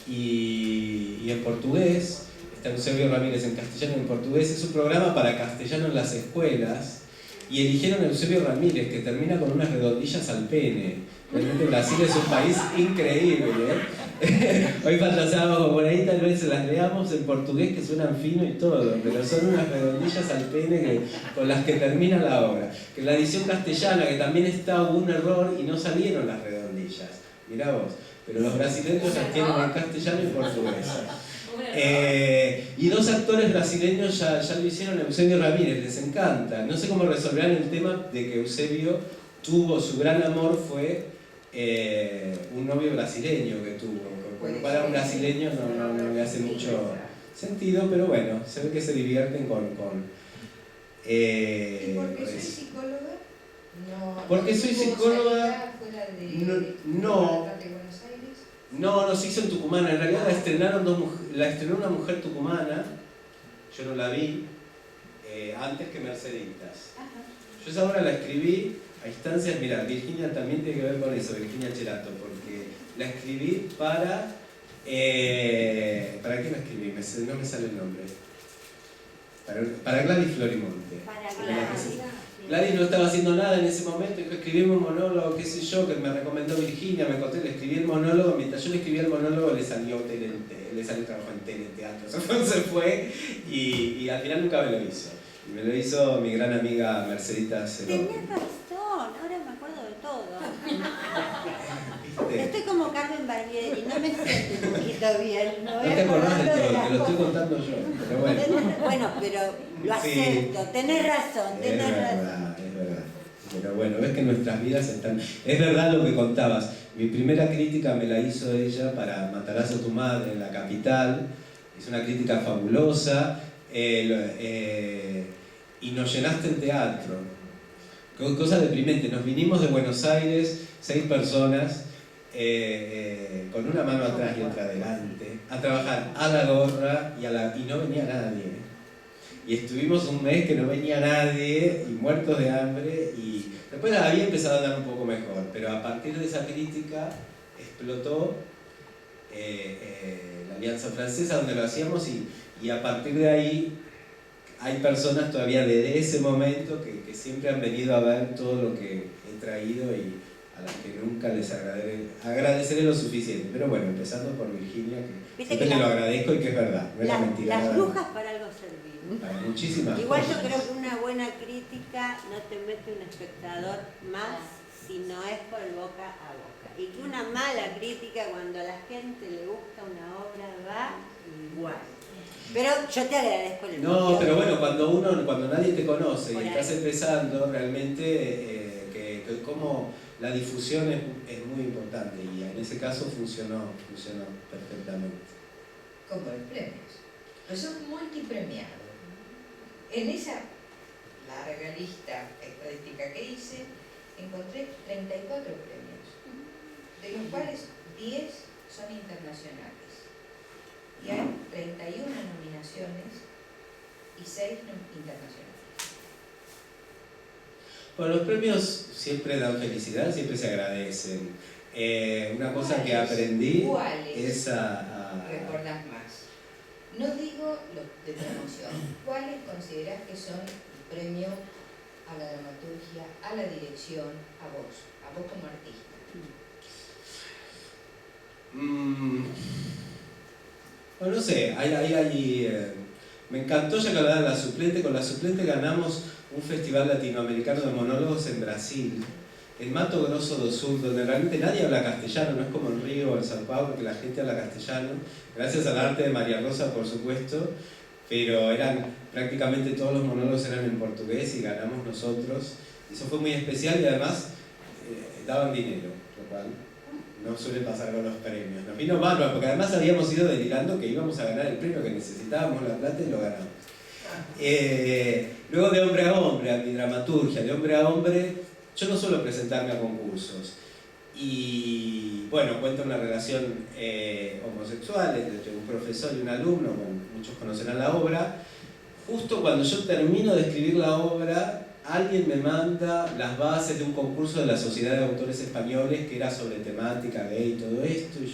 y en portugués. Está Eusebio Ramírez en castellano y en portugués. Es un programa para castellano en las escuelas, y eligieron a Eusebio Ramírez, que termina con unas redondillas al pene. Realmente Brasil es un país increíble, ¿eh? Hoy fantaseábamos por ahí, tal vez se las leamos en portugués, que suenan fino y todo, pero son unas redondillas al pene con las que termina la obra. Que en la edición castellana, que también hubo un error y no salieron las redondillas. Mirá vos, pero los brasileños las tienen en castellano y portugués. Y 2 actores brasileños ya lo hicieron. Eusebio Ramírez, les encanta. No sé cómo resolverán el tema de que Eusebio tuvo, su gran amor fue un novio brasileño que tuvo. Para un brasileño no le hace mucho sentido, pero bueno, se ve que se divierten con ¿Y porque soy psicóloga? No, porque soy psicóloga. Fuera de No. Buenos Aires. No se hizo en Tucumán. En realidad la estrenó una mujer tucumana. Yo no la vi antes que Merceditas. Yo esa obra la escribí a instancias, mira, Virginia también tiene que ver con eso, Virginia Cherato, porque la escribí para qué la escribí? No me sale el nombre. Para Gladys Florimonte. Gladys no estaba haciendo nada en ese momento, y escribimos un monólogo, qué sé yo, que me recomendó Virginia, me conté, le escribí el monólogo, mientras yo le escribía el monólogo le salió trabajo en teleteatro, entonces fue, y al final nunca me lo hizo. Y me lo hizo mi gran amiga Merceditas Cerón. Tenés razón, ahora me acuerdo de todo. ¿Viste? Estoy como Carmen Barbieri, no me siento un poquito bien. No te acordás de todo, te lo estoy contando yo, pero bueno. Bueno, pero lo acepto, tenés razón, Es verdad. Pero bueno, ves que nuestras vidas están... Es verdad lo que contabas. Mi primera crítica me la hizo ella para Matarazzo tu madre en La Capital. Es una crítica fabulosa. Y nos llenaste el teatro. Cosa deprimente. Nos vinimos de Buenos Aires, 6 personas, con una mano atrás y otra adelante, a trabajar a la gorra y no venía nadie. Y estuvimos un mes que no venía nadie y muertos de hambre, y después había empezado a andar un poco mejor, pero a partir de esa crítica explotó la Alianza Francesa donde lo hacíamos, y a partir de ahí hay personas todavía desde ese momento que siempre han venido a ver todo lo que he traído y a las que nunca les agradeceré lo suficiente. Pero bueno, empezando por Virginia, que siempre te lo agradezco y que es verdad, no era mentira. Las brujas para algo servir. Para muchísimas Igual cosas. yo creo que una buena crítica no te mete un espectador más si no es por el boca a boca. Y que una mala crítica, cuando a la gente le gusta una obra, va igual. Pero yo te agradezco el No, pero bueno, cuando nadie te conoce y estás ahí. empezando, realmente que como la difusión es muy importante y en ese caso funcionó perfectamente. Como los premios. Pues son multipremiados. En esa larga lista estadística que hice, encontré 34 premios, de los cuales 10 son internacionales. Y hay 31 nominaciones y 6 internacionales. Bueno, los premios siempre dan felicidad, siempre se agradecen. Una cosa que aprendí es a... ¿Recordás más? No digo los de promoción. ¿Cuáles considerás que son el premio a la dramaturgia, a la dirección, a vos como artista? Bueno, no sé, me encantó ya que hablaba de La Suplente. Con La Suplente ganamos un festival latinoamericano de monólogos en Brasil, en Mato Grosso do Sul, donde realmente nadie habla castellano, no es como en Río o en São Paulo, que la gente habla castellano, gracias al arte de María Rosa, por supuesto, pero prácticamente todos los monólogos eran en portugués y ganamos nosotros. Eso fue muy especial y además daban dinero, lo cual no suele pasar con los premios. Nos vino bárbaro, porque además habíamos ido delirando que íbamos a ganar el premio que necesitábamos, la plata, y lo ganamos. Luego de Hombre a Hombre, a mi dramaturgia, de Hombre a Hombre, yo no suelo presentarme a concursos. Y bueno, cuenta una relación homosexual entre un profesor y un alumno, bueno, muchos conocerán la obra. Justo cuando yo termino de escribir la obra, alguien me manda las bases de un concurso de la Sociedad de Autores Españoles que era sobre temática gay y todo esto, y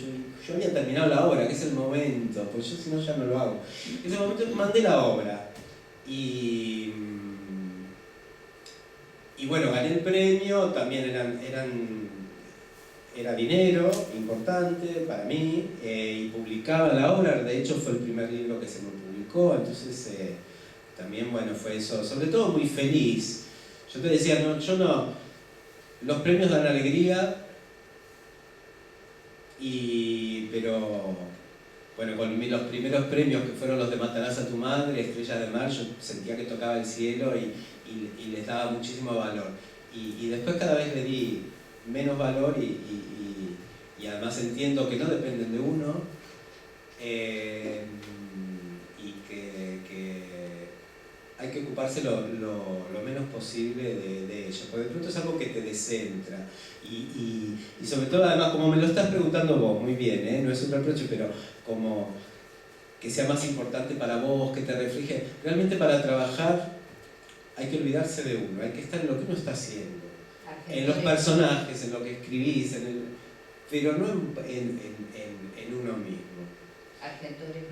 yo había terminado la obra, que es el momento, pues yo si no ya no lo hago. En ese momento mandé la obra y bueno, gané el premio, también era dinero importante para mí, y publicaba la obra, de hecho fue el primer libro que se me publicó, entonces también bueno, fue eso, sobre todo muy feliz. Yo te decía, los premios dan alegría, pero bueno, con los primeros premios que fueron los de Matarás a tu madre, Estrellas de Mar, yo sentía que tocaba el cielo y les daba muchísimo valor. Y después cada vez le di menos valor y además entiendo que no dependen de uno, y que hay que ocuparse lo menos posible de ello, porque de pronto es algo que te descentra y sobre todo además, como me lo estás preguntando vos, muy bien, no es un reproche, pero como que sea más importante para vos, que te refleje, realmente para trabajar hay que olvidarse de uno, hay que estar en lo que uno está haciendo, en los personajes, en lo que escribís, pero no en uno mismo. Argentores,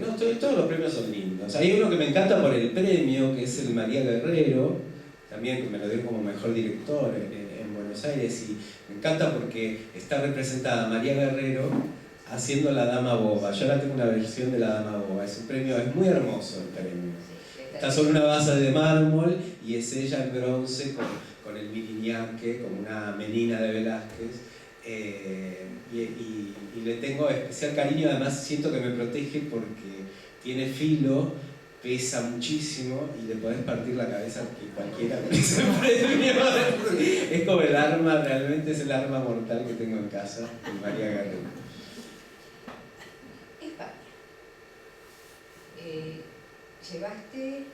¿no? Todos los premios son lindos. Hay uno que me encanta por el premio, que es el María Guerrero, también que me lo dio como mejor director en Buenos Aires, y me encanta porque está representada María Guerrero haciendo La Dama Boba. Yo ahora tengo una versión de La Dama Boba, es un premio, es muy hermoso el premio. Está sobre una base de mármol y es ella en bronce con el miriñaque, como una menina de Velázquez. Y le tengo especial cariño, además siento que me protege porque tiene filo, pesa muchísimo y le podés partir la cabeza a cualquiera con ese premio. Es como el arma, realmente es el arma mortal que tengo en casa, el María Guerrero. España. Llevaste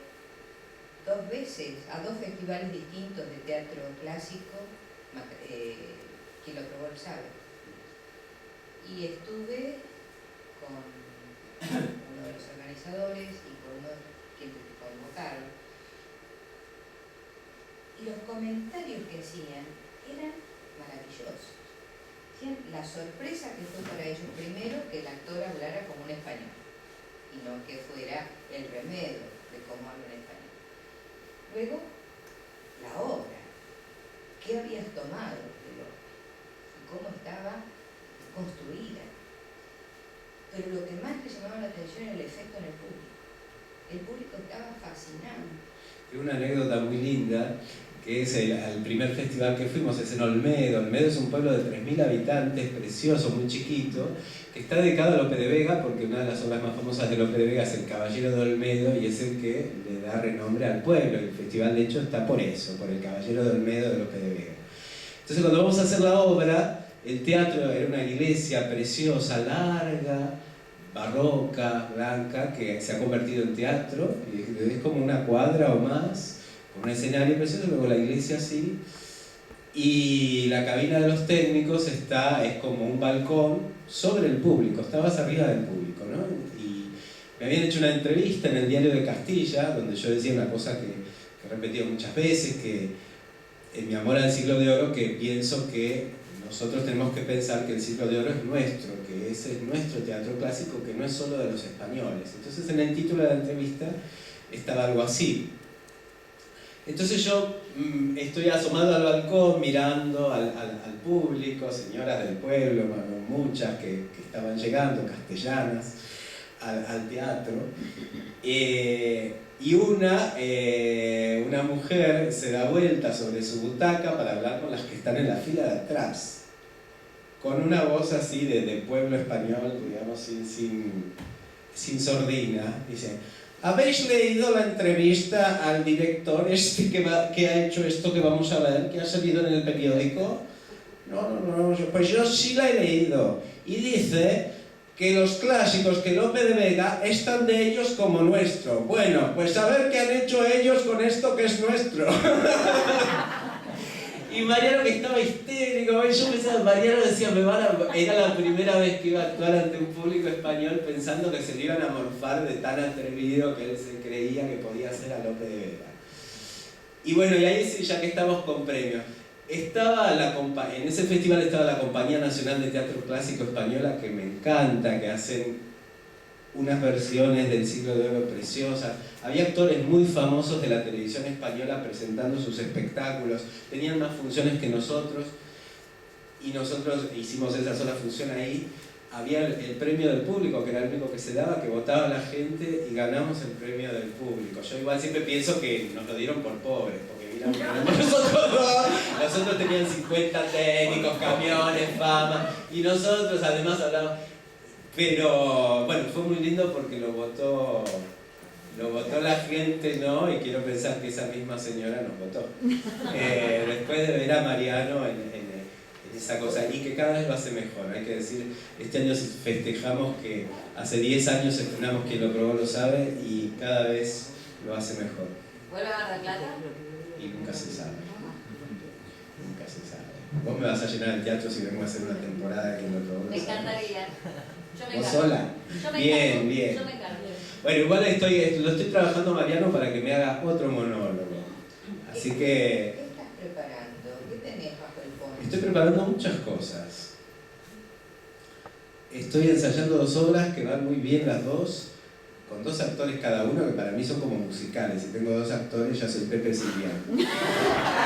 2 veces a 2 festivales distintos de teatro clásico, quien lo probó lo sabe. Y estuve con uno de los organizadores y con uno que te convocaron. Y los comentarios que hacían eran maravillosos. Decían la sorpresa que fue para ellos, primero, que el actor hablara como un español. y no que fuera el remedio de cómo hablo en español. Luego, la obra. ¿Qué habías tomado de la obra? Y cómo estaba construida. Pero lo que más le llamaba la atención era el efecto en el público. El público estaba fascinado. Hay una anécdota muy linda, que es el primer festival que fuimos, es en Olmedo. Olmedo es un pueblo de 3.000 habitantes, precioso, muy chiquito, que está dedicado a Lope de Vega, porque una de las obras más famosas de Lope de Vega es El Caballero de Olmedo, y es el que le da renombre al pueblo. El festival, de hecho, está por eso, por El Caballero de Olmedo de Lope de Vega. Entonces, cuando vamos a hacer la obra, el teatro era una iglesia preciosa, larga, barroca, blanca, que se ha convertido en teatro, y es como una cuadra o más, con un escenario precioso, luego la iglesia así, y la cabina de los técnicos es como un balcón sobre el público, estabas arriba del público, ¿no? Y me habían hecho una entrevista en el Diario de Castilla, donde yo decía una cosa que he repetido muchas veces, que en mi amor al siglo de oro, que pienso que nosotros tenemos que pensar que el siglo de oro es nuestro, que ese es nuestro teatro clásico, que no es solo de los españoles. Entonces en el título de la entrevista estaba algo así. Entonces yo estoy asomado al balcón mirando al público, señoras del pueblo, muchas que estaban llegando, castellanas, al teatro. Y una mujer se da vuelta sobre su butaca para hablar con las que están en la fila de atrás, con una voz así de pueblo español, digamos, sin sordina. Dice: ¿habéis leído la entrevista al director que ha hecho esto que vamos a ver, que ha salido en el periódico? No, pues yo sí la he leído. Y dice que los clásicos que Lope de Vega es tan de ellos como nuestro. Bueno, pues a ver qué han hecho ellos con esto que es nuestro. Y Mariano, que estaba histérico, yo pensaba, Mariano decía, era la primera vez que iba a actuar ante un público español pensando que se le iban a morfar de tan atrevido que él se creía que podía ser a Lope de Vega. Y bueno, y ahí sí, ya que estamos con premios, en ese festival estaba la Compañía Nacional de Teatro Clásico Española, que me encanta, que hacen unas versiones del siglo de oro preciosas. Había actores muy famosos de la televisión española presentando sus espectáculos, tenían más funciones que nosotros, y nosotros hicimos esa sola función ahí. Había el premio del público, que era el único que se daba, que votaba la gente, y ganamos el premio del público. Yo igual siempre pienso que nos lo dieron por pobres, porque mira, los otros tenían 50 técnicos, camiones, fama, y nosotros además hablábamos. Pero bueno, fue muy lindo porque lo votó la gente, ¿no? Y quiero pensar que esa misma señora nos votó. Después de ver a Mariano en esa cosa, y que cada vez lo hace mejor. Hay que decir, este año festejamos que hace 10 años estrenamos Quien lo probó lo sabe, y cada vez lo hace mejor. ¿Vuelve a Mar del Plata? Y nunca se sabe. Nunca se sabe. Vos me vas a llenar el teatro si vengo a hacer una temporada de Quien lo probó lo sabe. Me encantaría. Yo me ¿Vos encargo. sola? Yo me Bien, encargo. bien. Yo me encargo. Bueno, igual lo estoy trabajando, Mariano, para que me haga otro monólogo. Así que ¿Qué estás preparando? ¿Qué tenés bajo el fondo? estoy preparando muchas cosas. Estoy ensayando 2 obras que van muy bien las dos, con 2 actores cada uno, que para mí son como musicales. Si tengo 2 actores, ya soy Pepe Silviano.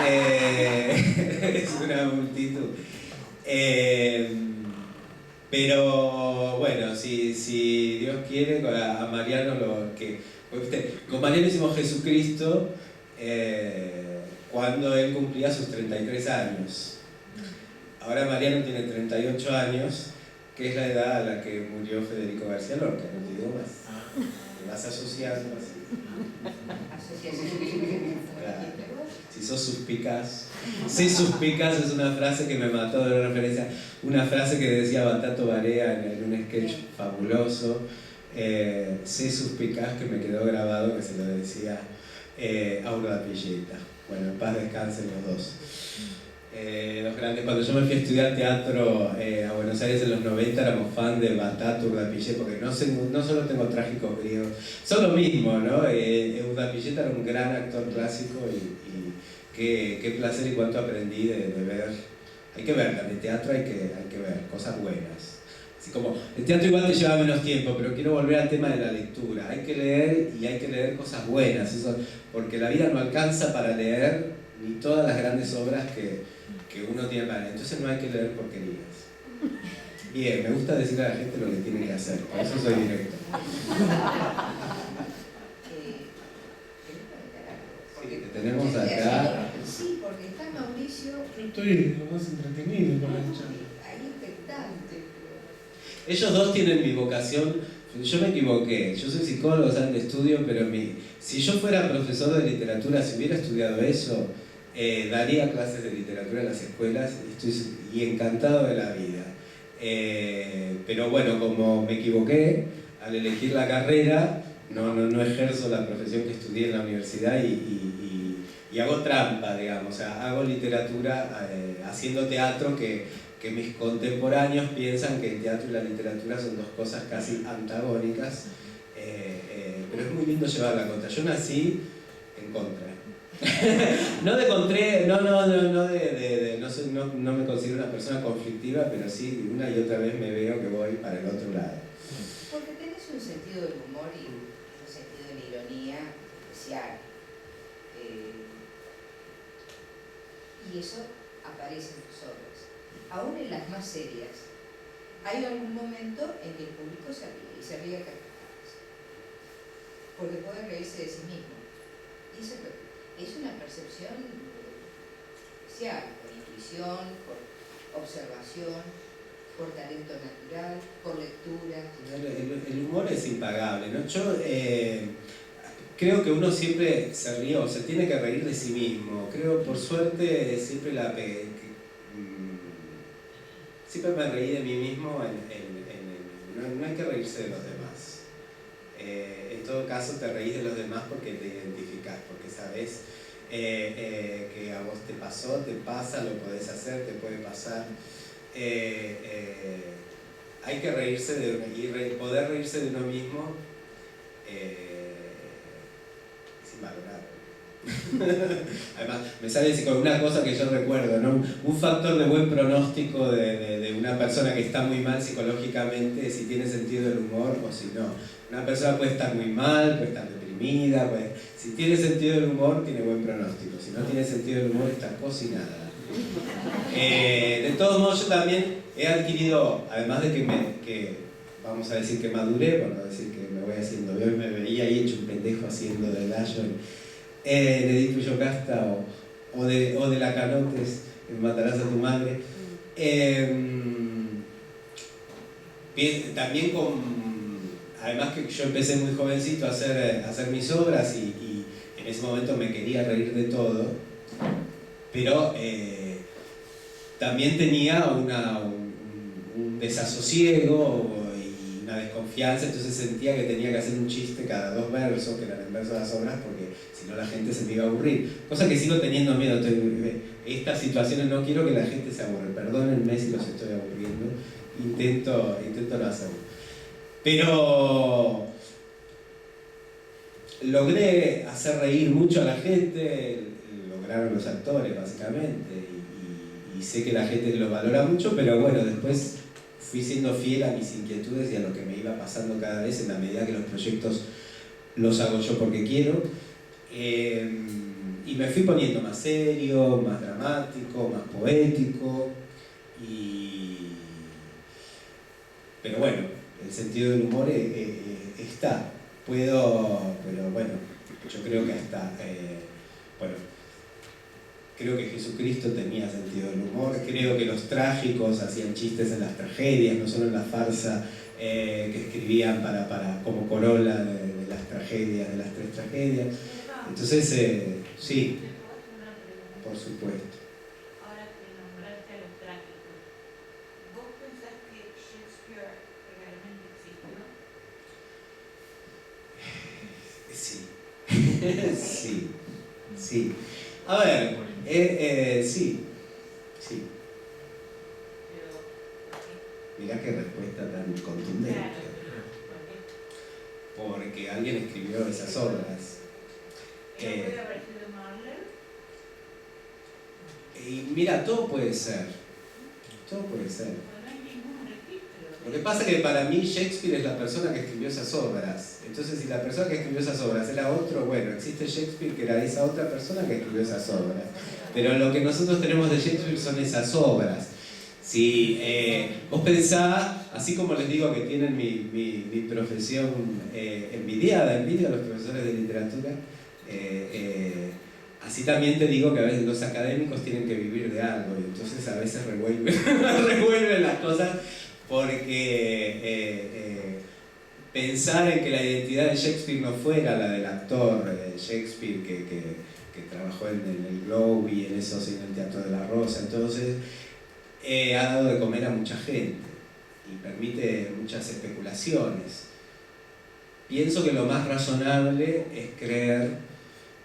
Es una multitud. Pero bueno, si Dios quiere, a Mariano con Mariano hicimos Jesucristo cuando él cumplía sus 33 años. Ahora Mariano tiene 38 años, que es la edad a la que murió Federico García Lorca, no te digo más. Te vas asociando así. Claro. Si sos suspicaz. Sé suspicaz es una frase que me mató de referencia. Una frase que decía Batato Barea en un sketch fabuloso. Sé suspicaz, que me quedó grabado, que se lo decía Aura Pilleta. Bueno, en paz descansen los dos. Los grandes. Cuando yo me fui a estudiar teatro a Buenos Aires en los 90, éramos fan de Batato, Urdapilleta, porque no solo tengo trágicos griegos, son lo mismo, ¿no? Urdapilleta era un gran actor clásico, y qué placer y cuánto aprendí de ver. Hay que ver también teatro, hay que ver cosas buenas. Así como, el teatro igual te lleva menos tiempo, pero quiero volver al tema de la lectura. Hay que leer y hay que leer cosas buenas, eso, porque la vida no alcanza para leer ni todas las grandes obras que uno tiene para leer. Entonces no hay que leer porquerías. Bien, me gusta decirle a la gente lo que tiene que hacer, por eso soy directo. Sí, te tenemos acá. Sí, porque está Mauricio. Yo estoy lo más entretenido con la charla. Ahí expectante. Ellos dos tienen mi vocación. Yo me equivoqué, yo soy psicólogo, saben de estudio, pero si yo fuera profesor de literatura, si hubiera estudiado eso, daría clases de literatura en las escuelas y encantado de la vida. Pero bueno, como me equivoqué al elegir la carrera, no ejerzo la profesión que estudié en la universidad y hago trampa, digamos, o sea, hago literatura haciendo teatro que mis contemporáneos piensan que el teatro y la literatura son dos cosas casi antagónicas, pero es muy lindo llevar la contra. Yo nací en contra. No me considero una persona conflictiva, pero sí, una y otra vez me veo que voy para el otro lado. Porque tenés un sentido del humor y un sentido de la ironía especial. Y eso aparece en tus obras. Aún en las más serias, hay algún momento en que el público se ríe y se ríe a carcajadas. Porque puede reírse de sí mismo. Y eso es una percepción especial, por intuición, por observación, por talento natural, por lectura. El humor es impagable, ¿no? Yo creo que uno siempre se ríe o se tiene que reír de sí mismo. Creo, por suerte, siempre me reí de mí mismo. No hay que reírse de los demás. En todo caso, te reís de los demás porque te identificás, porque sabés que a vos te pasó, te pasa, lo podés hacer, te puede pasar. Hay que reírse y poder reírse de uno mismo es invalorable. Además, me sale decir con una cosa que yo recuerdo, ¿no? Un factor de buen pronóstico de una persona que está muy mal psicológicamente, si tiene sentido del humor o si no. Una persona puede estar muy mal, puede estar deprimida, si tiene sentido del humor, tiene buen pronóstico. Si no tiene sentido del humor, está cocinada. De todos modos, yo también he adquirido, además de que vamos a decir que maduré, por no decir que me voy haciendo, yo me veía ahí hecho un pendejo haciendo de Layo en Edith Yocasta o de la Canotes en Matarás a tu madre. También además que yo empecé muy jovencito a hacer mis obras y en ese momento me quería reír de todo, pero también tenía un desasosiego y una desconfianza, entonces sentía que tenía que hacer un chiste cada 2 versos, que eran en versos de las obras, porque si no la gente se me iba a aburrir. Cosa que sigo teniendo miedo. Estas situaciones no quiero que la gente se aburra. Perdónenme si los estoy aburriendo. Intento no hacerlo. Pero logré hacer reír mucho a la gente, lograron los actores básicamente, y sé que la gente lo valora mucho, pero bueno, después fui siendo fiel a mis inquietudes y a lo que me iba pasando cada vez en la medida que los proyectos los hago yo porque quiero, y me fui poniendo más serio, más dramático, más poético, pero bueno, el sentido del humor está, pero bueno, yo creo que hasta, creo que Jesucristo tenía sentido del humor, creo que los trágicos hacían chistes en las tragedias, no solo en la farsa que escribían como corola de las tragedias, de las 3 tragedias. Entonces, sí, por supuesto. Ahora que nombraste a los trágicos, ¿vos pensás que Shakespeare realmente existió? Sí. A ver, sí. Mirá qué respuesta tan contundente. Porque alguien escribió esas obras. ¿Puede haber sido Marlowe? Y mira, todo puede ser. No hay ningún registro. Lo que pasa es que para mí Shakespeare es la persona que escribió esas obras. Entonces, si la persona que escribió esas obras era otro, bueno, existe Shakespeare que era esa otra persona que escribió esas obras. Pero lo que nosotros tenemos de Shakespeare son esas obras. Si vos pensás, así como les digo que tienen mi profesión envidiada, envidio a los profesores de literatura, así también te digo que a veces los académicos tienen que vivir de algo y entonces a veces revuelven las cosas porque pensar en que la identidad de Shakespeare no fuera la del actor Shakespeare que trabajó en el Globe y en esos, en el Teatro de la Rosa, entonces ha dado de comer a mucha gente y permite muchas especulaciones. Pienso que lo más razonable es creer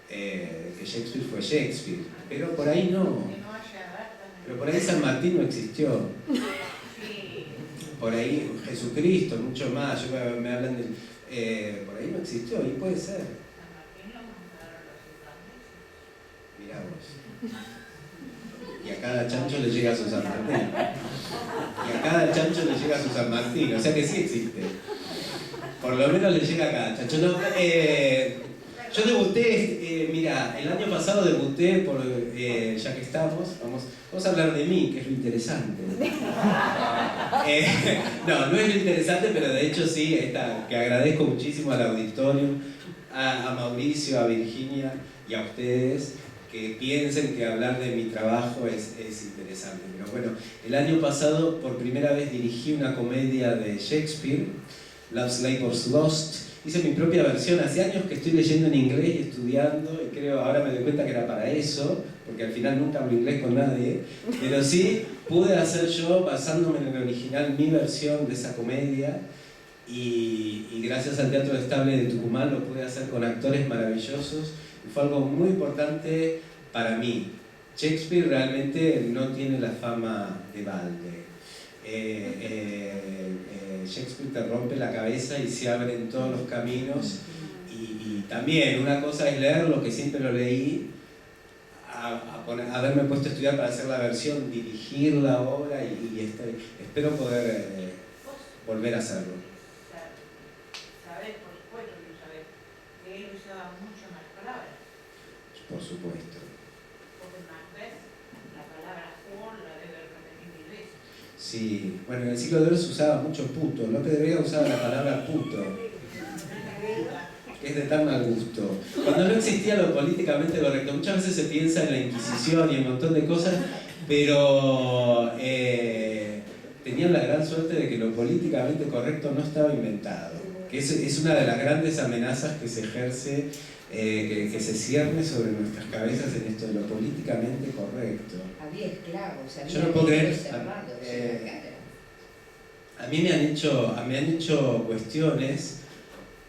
que Shakespeare fue Shakespeare, pero por ahí no. Que no haya datas. Pero por ahí San Martín no existió. Sí. Por ahí Jesucristo, mucho más. Me hablan de. Por ahí no existió, y puede ser. San Martín lo mandaron los irlandeses. Mirá vos. Y a cada chancho le llega su San Martín. Y a cada chancho le llega su San Martín, o sea que sí existe. Por lo menos le llega a cada chancho. No, yo debuté, mira, el año pasado debuté, ya que estamos, vamos a hablar de mí, que es lo interesante. No es lo interesante, pero de hecho sí, que agradezco muchísimo al auditorio, a Mauricio, a Virginia y a ustedes, que piensen que hablar de mi trabajo es interesante. Pero bueno, el año pasado por primera vez dirigí una comedia de Shakespeare, Love's Labour's Lost. Hice mi propia versión, hace años que estoy leyendo en inglés y estudiando, y creo, ahora me doy cuenta que era para eso, porque al final nunca hablo inglés con nadie, pero sí pude hacer yo, basándome en el original, mi versión de esa comedia, y gracias al Teatro Estable de Tucumán lo pude hacer con actores maravillosos, y fue algo muy importante para mí. Shakespeare realmente no tiene la fama de balde. Shakespeare te rompe la cabeza y se abren todos los caminos y también una cosa es leerlo, que siempre lo leí, haberme puesto a estudiar para hacer la versión, dirigir la obra y espero poder volver a hacerlo. Sabés, por supuesto que lo sabés, que él usaba mucho más palabras. Por supuesto. Porque Macbeth, la palabra whore la debe repetir 1000 veces. Sí, bueno, en el siglo de oro se usaba mucho puto. Lope de Vega usaba la palabra puto, que es de tan mal gusto. Cuando no existía lo políticamente correcto, muchas veces se piensa en la Inquisición y en un montón de cosas, pero tenían la gran suerte de que lo políticamente correcto no estaba inventado. Que es una de las grandes amenazas que se ejerce, que se cierne sobre nuestras cabezas en esto de lo políticamente correcto. Había esclavos, había Yo no puedo creer. cerrados en la cara. A mí me han hecho cuestiones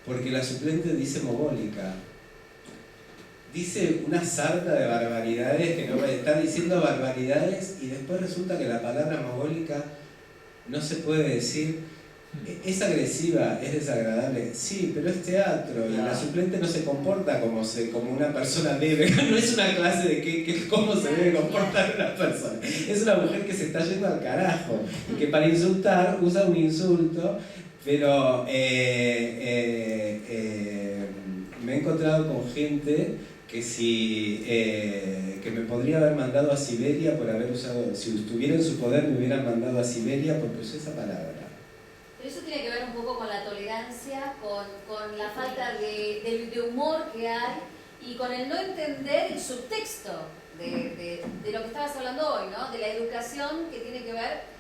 porque la suplente dice mogólica. Dice una sarta de barbaridades que no está diciendo barbaridades y después resulta que la palabra mogólica no se puede decir. Es agresiva, es desagradable, sí, pero es teatro y la suplente no se comporta como una persona debe, no es una clase de cómo se debe comportar una persona, es una mujer que se está yendo al carajo y que para insultar usa un insulto, pero me he encontrado con gente que me podría haber mandado a Siberia por haber usado, si estuviera en su poder me hubieran mandado a Siberia porque usé esa palabra. Pero eso tiene que ver un poco con la tolerancia, con la falta de humor que hay y con el no entender el subtexto de lo que estabas hablando hoy, ¿no? De la educación que tiene que ver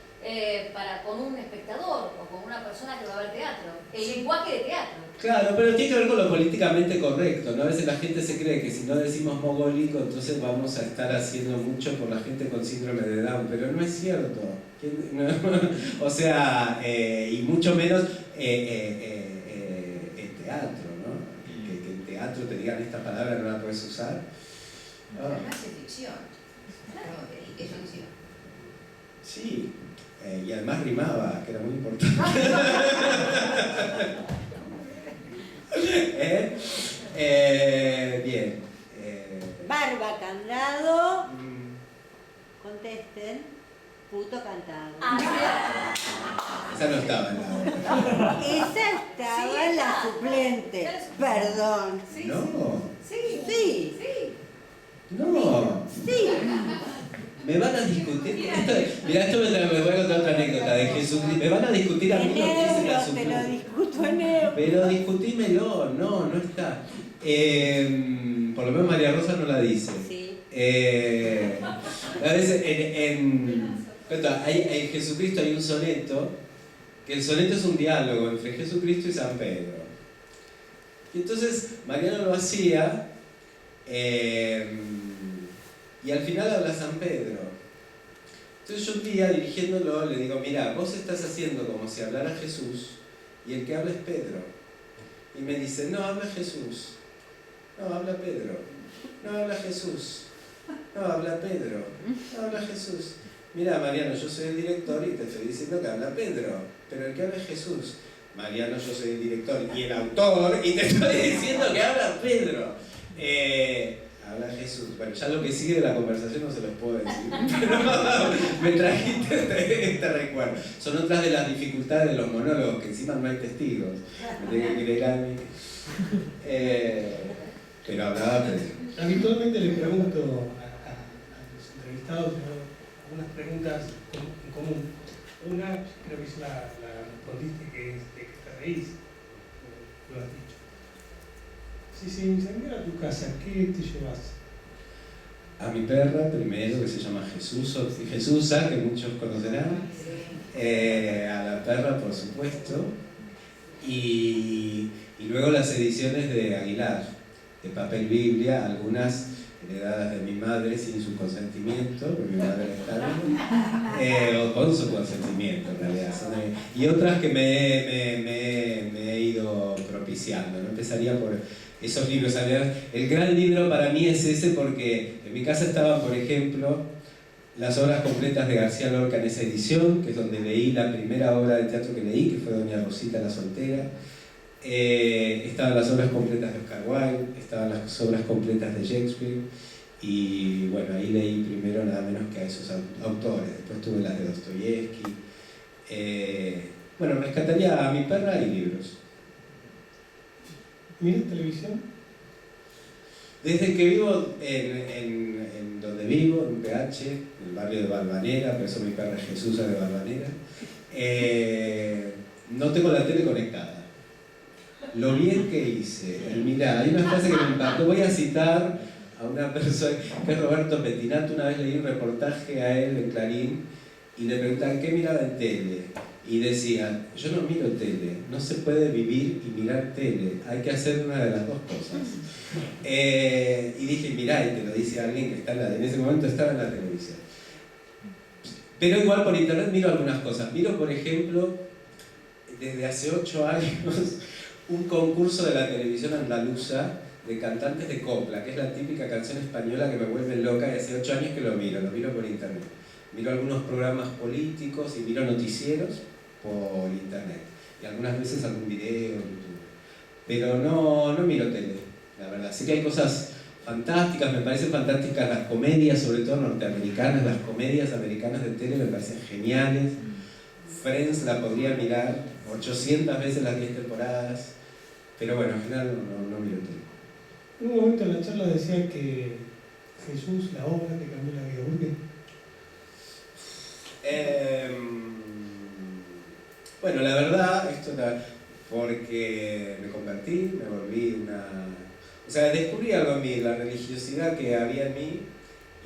con un espectador o con una persona que va a ver teatro, el lenguaje de teatro. Claro, pero tiene que ver con lo políticamente correcto, ¿no? A veces la gente se cree que si no decimos mogólico, entonces vamos a estar haciendo mucho por la gente con síndrome de Down, pero no es cierto. O sea, y mucho menos en teatro, ¿no? Que en teatro te digan esta palabra no la puedes usar. Además es ficción. Claro, es ficción. Sí, y además rimaba, que era muy importante. Bien. Barba, candado, contesten, puto cantado. Ah, sí. Esa no estaba en la obra. Esa estaba en la suplente. Perdón. Sí, No, sí, Sí. sí. no. Sí. Me van a discutir. Mirá, esto me voy a contar otra anécdota de Jesucristo. Me van a discutir a mí En lo que dice la euro, te lo suplente. discuto en euro. Pero discutímelo, no está. Por lo menos María Rosa no la dice. Sí. A veces en Jesucristo hay un soneto, que el soneto es un diálogo entre Jesucristo y San Pedro. Y entonces Mariano lo hacía, y al final habla San Pedro. Entonces yo un día dirigiéndolo le digo, mira, vos estás haciendo como si hablara Jesús y el que habla es Pedro. Y me dice, no, habla Jesús. No, habla Pedro. No, habla Jesús. No, habla Pedro. No, habla Jesús. Mira, Mariano, yo soy el director y te estoy diciendo que habla Pedro, pero el que habla es Jesús. Mariano, yo soy el director y el autor y te estoy diciendo que habla Pedro. Habla Jesús. Bueno, ya lo que sigue de la conversación no se los puedo decir. Pero me trajiste este recuerdo. Son otras de las dificultades de los monólogos, que encima no hay testigos. Me tengo que creer a mí. Pero hablaba Pedro. Habitualmente le pregunto a los entrevistados algunas preguntas en común. Una, creo que la respondiste, que es de que te reís, lo has dicho. Si se incendiara tu casa, ¿qué te llevas? A mi perra primero, que se llama Jesusa, que muchos conocerán. A la perra, por supuesto. Y luego las ediciones de Aguilar, de papel Biblia, algunas heredadas de mi madre sin su consentimiento, porque mi madre está bien, o con su consentimiento en realidad. Y otras que me he ido propiciando, ¿no? Empezaría por esos libros. El gran libro para mí es ese, porque en mi casa estaban, por ejemplo, las obras completas de García Lorca en esa edición, que es donde leí la primera obra de teatro que leí, que fue Doña Rosita la Soltera. Estaban las obras completas de Oscar Wilde, estaban las obras completas de Shakespeare, y bueno, ahí leí primero nada menos que a esos autores. Después tuve las de Dostoyevsky. Bueno, rescataría a mi perra y libros. ¿Miras televisión? Desde que vivo en donde vivo, en PH, en el barrio de Balvanera, por eso mi perra es Jesusa de Balvanera, no tengo la tele conectada. Lo bien que hice. Mirá, hay una frase que me impactó. Voy a citar a una persona, que es Roberto Pettinato. Una vez leí un reportaje a él en Clarín y le preguntaban qué miraba en tele. Y decía, yo no miro tele, no se puede vivir y mirar tele, hay que hacer una de las dos cosas. Y dije, mirá, y te lo dice alguien que está en ese momento estaba en la televisión. Pero igual por internet miro algunas cosas. Miro, por ejemplo, desde hace 8 años, un concurso de la televisión andaluza de cantantes de copla, que es la típica canción española que me vuelve loca, y hace 8 años que lo miro por internet. Miro algunos programas políticos y miro noticieros por internet. Y algunas veces algún video en YouTube. Pero no miro tele, la verdad. Sí que hay cosas fantásticas, me parecen fantásticas las comedias, sobre todo norteamericanas, las comedias americanas de tele me parecen geniales. Friends la podría mirar 800 veces las 10 temporadas, pero bueno, en general no miro tele. En un momento en la charla decía que Jesús, la obra que cambió la vida. ¿Por qué? Bueno, la verdad, esto era porque me convertí, me volví o sea, descubrí algo en mí, la religiosidad que había en mí,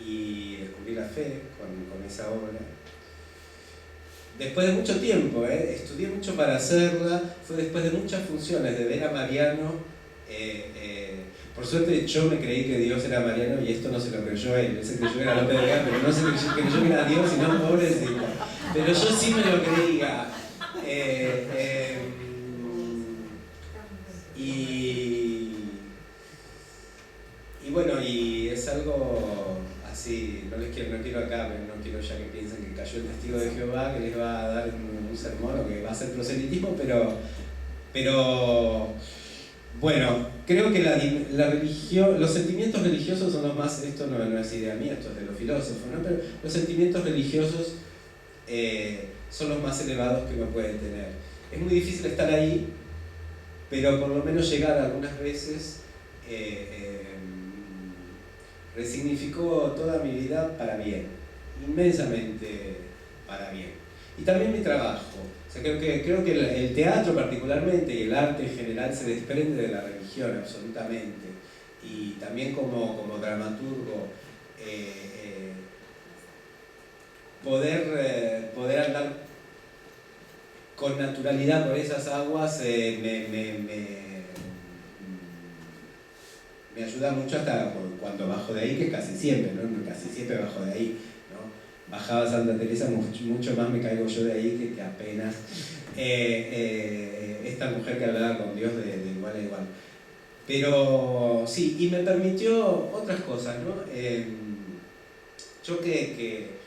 y descubrí la fe con esa obra. Después de mucho tiempo, estudié mucho para hacerla, fue después de muchas funciones, de ver a Mariano. Por suerte yo me creí que Dios era Mariano y esto no se lo creyó él se creyó que era López de Vega, pero no se creyó que era Dios, sino pobrecito. Pero yo sí me lo creía. Y bueno, y es algo así, no quiero acá, no quiero ya que piensen que cayó el testigo de Jehová, que les va a dar un sermón o que va a ser proselitismo, pero bueno, creo que los sentimientos religiosos son los más, esto no es idea mía, esto es de los filósofos, ¿no? Pero los sentimientos religiosos son los más elevados que uno puede tener. Es muy difícil estar ahí, pero por lo menos llegar algunas veces resignificó toda mi vida para bien, inmensamente para bien. Y también mi trabajo. O sea, creo que el teatro particularmente y el arte en general se desprende de la religión absolutamente. Y también como dramaturgo, poder andar con naturalidad por esas aguas me ayuda mucho hasta cuando bajo de ahí, que casi siempre, ¿no? Casi siempre bajo de ahí, ¿no? Bajaba Santa Teresa, mucho más me caigo yo de ahí que apenas esta mujer que hablaba con Dios de igual a igual. Pero sí, y me permitió otras cosas, ¿no? Yo que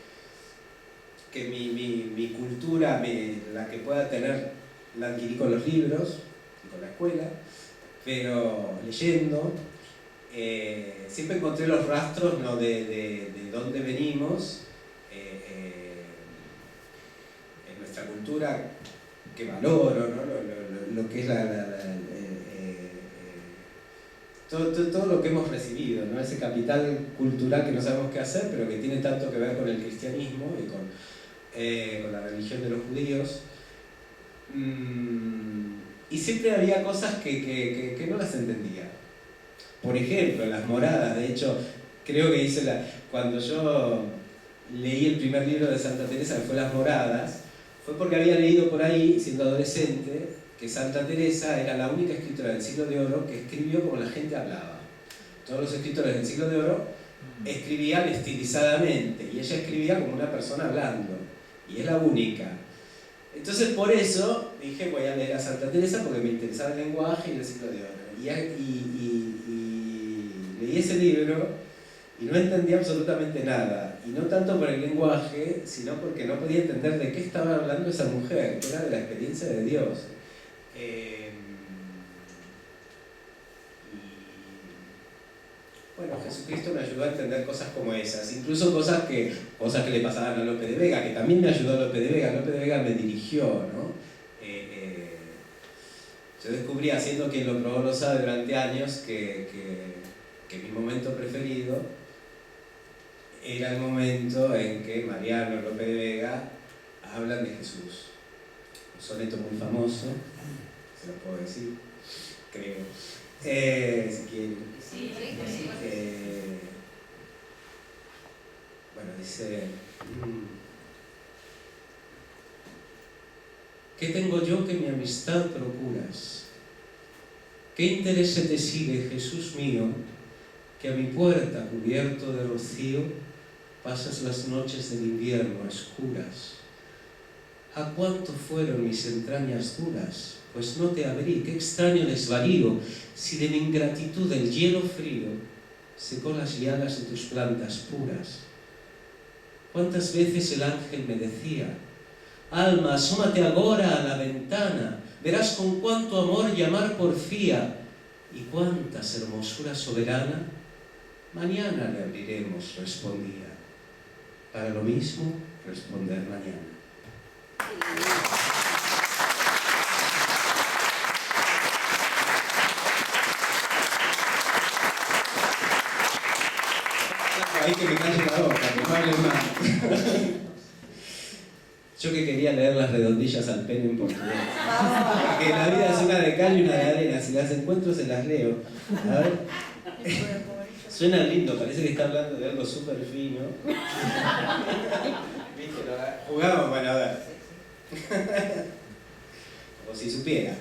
mi cultura, la que pueda tener, la adquirí con los libros y con la escuela, pero leyendo, siempre encontré los rastros, ¿no? de dónde venimos, en nuestra cultura, que valoro, ¿no? Lo que es todo lo que hemos recibido, ¿no? Ese capital cultural que no sabemos qué hacer, pero que tiene tanto que ver con el cristianismo y con la religión de los judíos. Y siempre había cosas que no las entendía. Por ejemplo, las moradas. De hecho, creo que cuando yo leí el primer libro de Santa Teresa, que fue Las Moradas, fue porque había leído por ahí, siendo adolescente, que Santa Teresa era la única escritora del Siglo de Oro que escribió como la gente hablaba. Todos los escritores del Siglo de Oro escribían estilizadamente, y ella escribía como una persona hablando, y es la única. Entonces por eso dije, voy a leer a Santa Teresa porque me interesaba el lenguaje y el Siglo de Oro. Y leí ese libro y no entendía absolutamente nada. Y no tanto por el lenguaje, sino porque no podía entender de qué estaba hablando esa mujer, que era de la experiencia de Dios. Bueno, Jesucristo me ayudó a entender cosas como esas, incluso cosas que le pasaban a Lope de Vega, que también me ayudó Lope de Vega. Lope de Vega me dirigió, ¿no? Yo descubrí, haciendo Quien lo probó lo sabe durante años, que mi momento preferido era el momento en que Mariano y Lope de Vega hablan de Jesús. Un soneto muy famoso, se lo puedo decir, creo, si quieren. Sí. Bueno, dice: ¿qué tengo yo que mi amistad procuras? ¿Qué interés se te sigue, Jesús mío, que a mi puerta, cubierto de rocío, pasas las noches del invierno oscuras? ¿A cuánto fueron mis entrañas duras? Pues no te abrí, qué extraño desvarío, si de mi ingratitud el hielo frío secó las llagas de tus plantas puras. ¿Cuántas veces el ángel me decía: alma, asómate agora a la ventana, verás con cuánto amor llamar porfía, y cuántas hermosura soberana? Mañana le abriremos, respondía. Para lo mismo, responder mañana. Ahí que me calle la boca, que no hable más. Yo que quería leer Las redondillas al pene en portugués. Que la vida es una de cal y una de arena. Si las encuentro se las leo. A ver. Suena lindo, parece que está hablando de algo súper fino. ¿Viste? Jugamos, bueno, a ver. Como si supiera.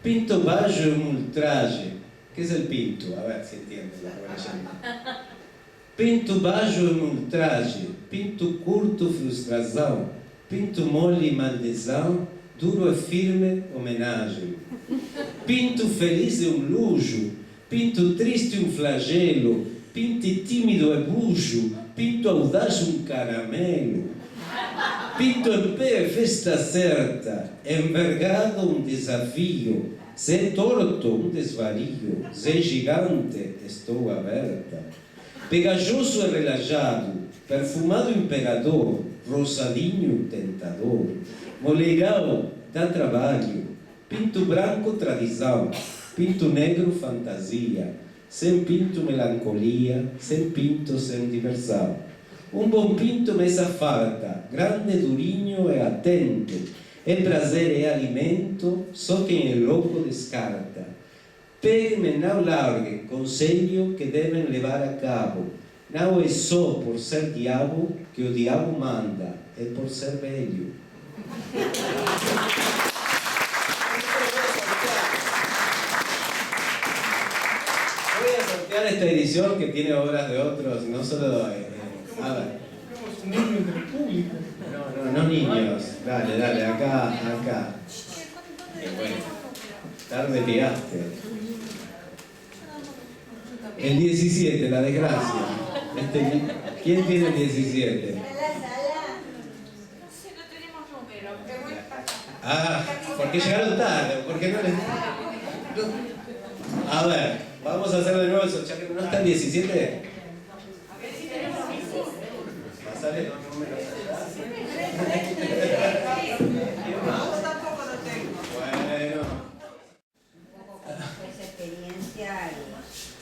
Pinto bajo un ultraje. ¿Qué es el pinto? A ver si entiendes la buena. Pinto bajo un ultraje, pinto curto frustração, pinto mole maldição, duro e firme homenagem. Pinto feliz e lujo, pinto triste flagelo, pinto tímido e bujo, pinto audaz caramelo. Pinto em pé festa certa, envergado desafio, se torto desvario, se gigante estou aberta. Pegajoso e relajado, perfumado imperador, rosadinho tentador, moleirão dá trabalho, pinto branco tradição, pinto negro fantasia, sem pinto melancolia, sem pinto sem diversão. Bom pinto mesa farta, grande, durinho e atento, é prazer, é alimento, só quem é louco descarta. Peguem-me, não larguem, conselho que devem levar a cabo. Não é só por ser diabo que o diabo manda, é por ser velho. Voy a sortear esta edición que tiene obras de otros, no solo... a ver. Tenemos un niño entre el público. No niños. Dale, acá. Bueno, tarde tiraste. El 17, la desgracia. ¿Quién tiene el 17? No sé, no tenemos número, pero voy a pasar. Ah, porque llegaron tarde, porque no les... A ver, vamos a hacer de nuevo el sorteo. ¿No está el 17? A ver si tenemos Pasale los números allá. Yo tampoco lo tengo. Bueno. Esa experiencia.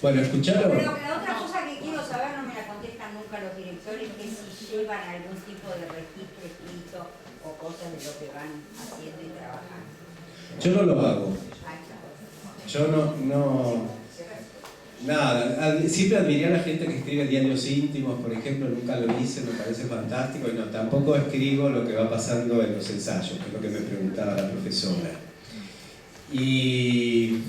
Bueno, ¿escucharon? Pero la otra cosa que quiero saber, no me la contestan nunca los directores, que si llevan algún tipo de registro escrito o cosas de lo que van haciendo y trabajando. Yo no lo hago. Ahí está. Yo no... Nada, siempre admiré a la gente que escribe diarios íntimos, por ejemplo, nunca lo hice, me parece fantástico, y no, tampoco escribo lo que va pasando en los ensayos, que es lo que me preguntaba la profesora. Y...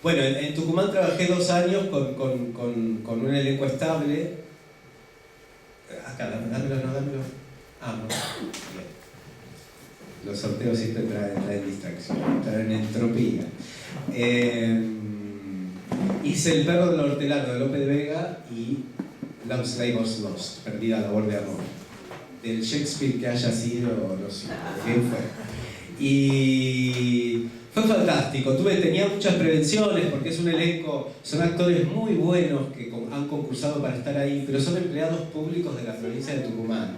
Bueno, en Tucumán trabajé 2 años con un elenco estable. Acá, dámelo. Ah, no. Bien. Los sorteos siempre traen distracción, traen entropía. Hice El perro del hortelano de Lope de Vega y Love Slave Was Lost, Perdida labor de amor. Del Shakespeare que haya sido, no sé, quién fue. Y fue fantástico, tenía muchas prevenciones porque es un elenco, son actores muy buenos que han concursado para estar ahí, pero son empleados públicos de la provincia de Tucumán.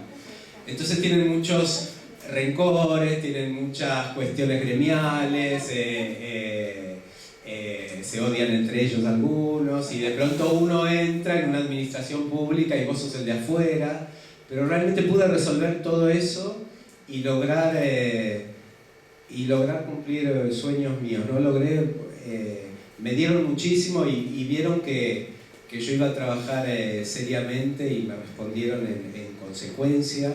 Entonces tienen muchos rencores, tienen muchas cuestiones gremiales, se odian entre ellos algunos, y de pronto uno entra en una administración pública y vos sos el de afuera, pero realmente pude resolver todo eso y lograr cumplir sueños míos, ¿no? Me dieron muchísimo y vieron que yo iba a trabajar seriamente y me respondieron en consecuencia,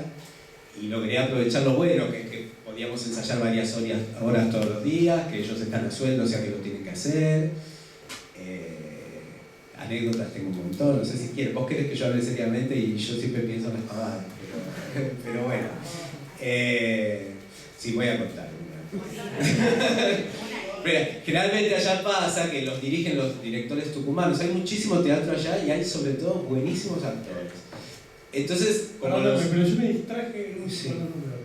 y logré aprovechar lo bueno, que es que podíamos ensayar varias horas todos los días, que ellos están a sueldo, o sea que lo tienen que hacer. Anécdotas tengo un montón, no sé si quieres, vos querés que yo hable seriamente y yo siempre pienso en las pavadas, pero bueno, sí, voy a contar una. Pero generalmente allá pasa que los dirigen los directores tucumanos, hay muchísimo teatro allá y hay sobre todo buenísimos actores. Entonces, pero yo me distraje en un Sí. solo número.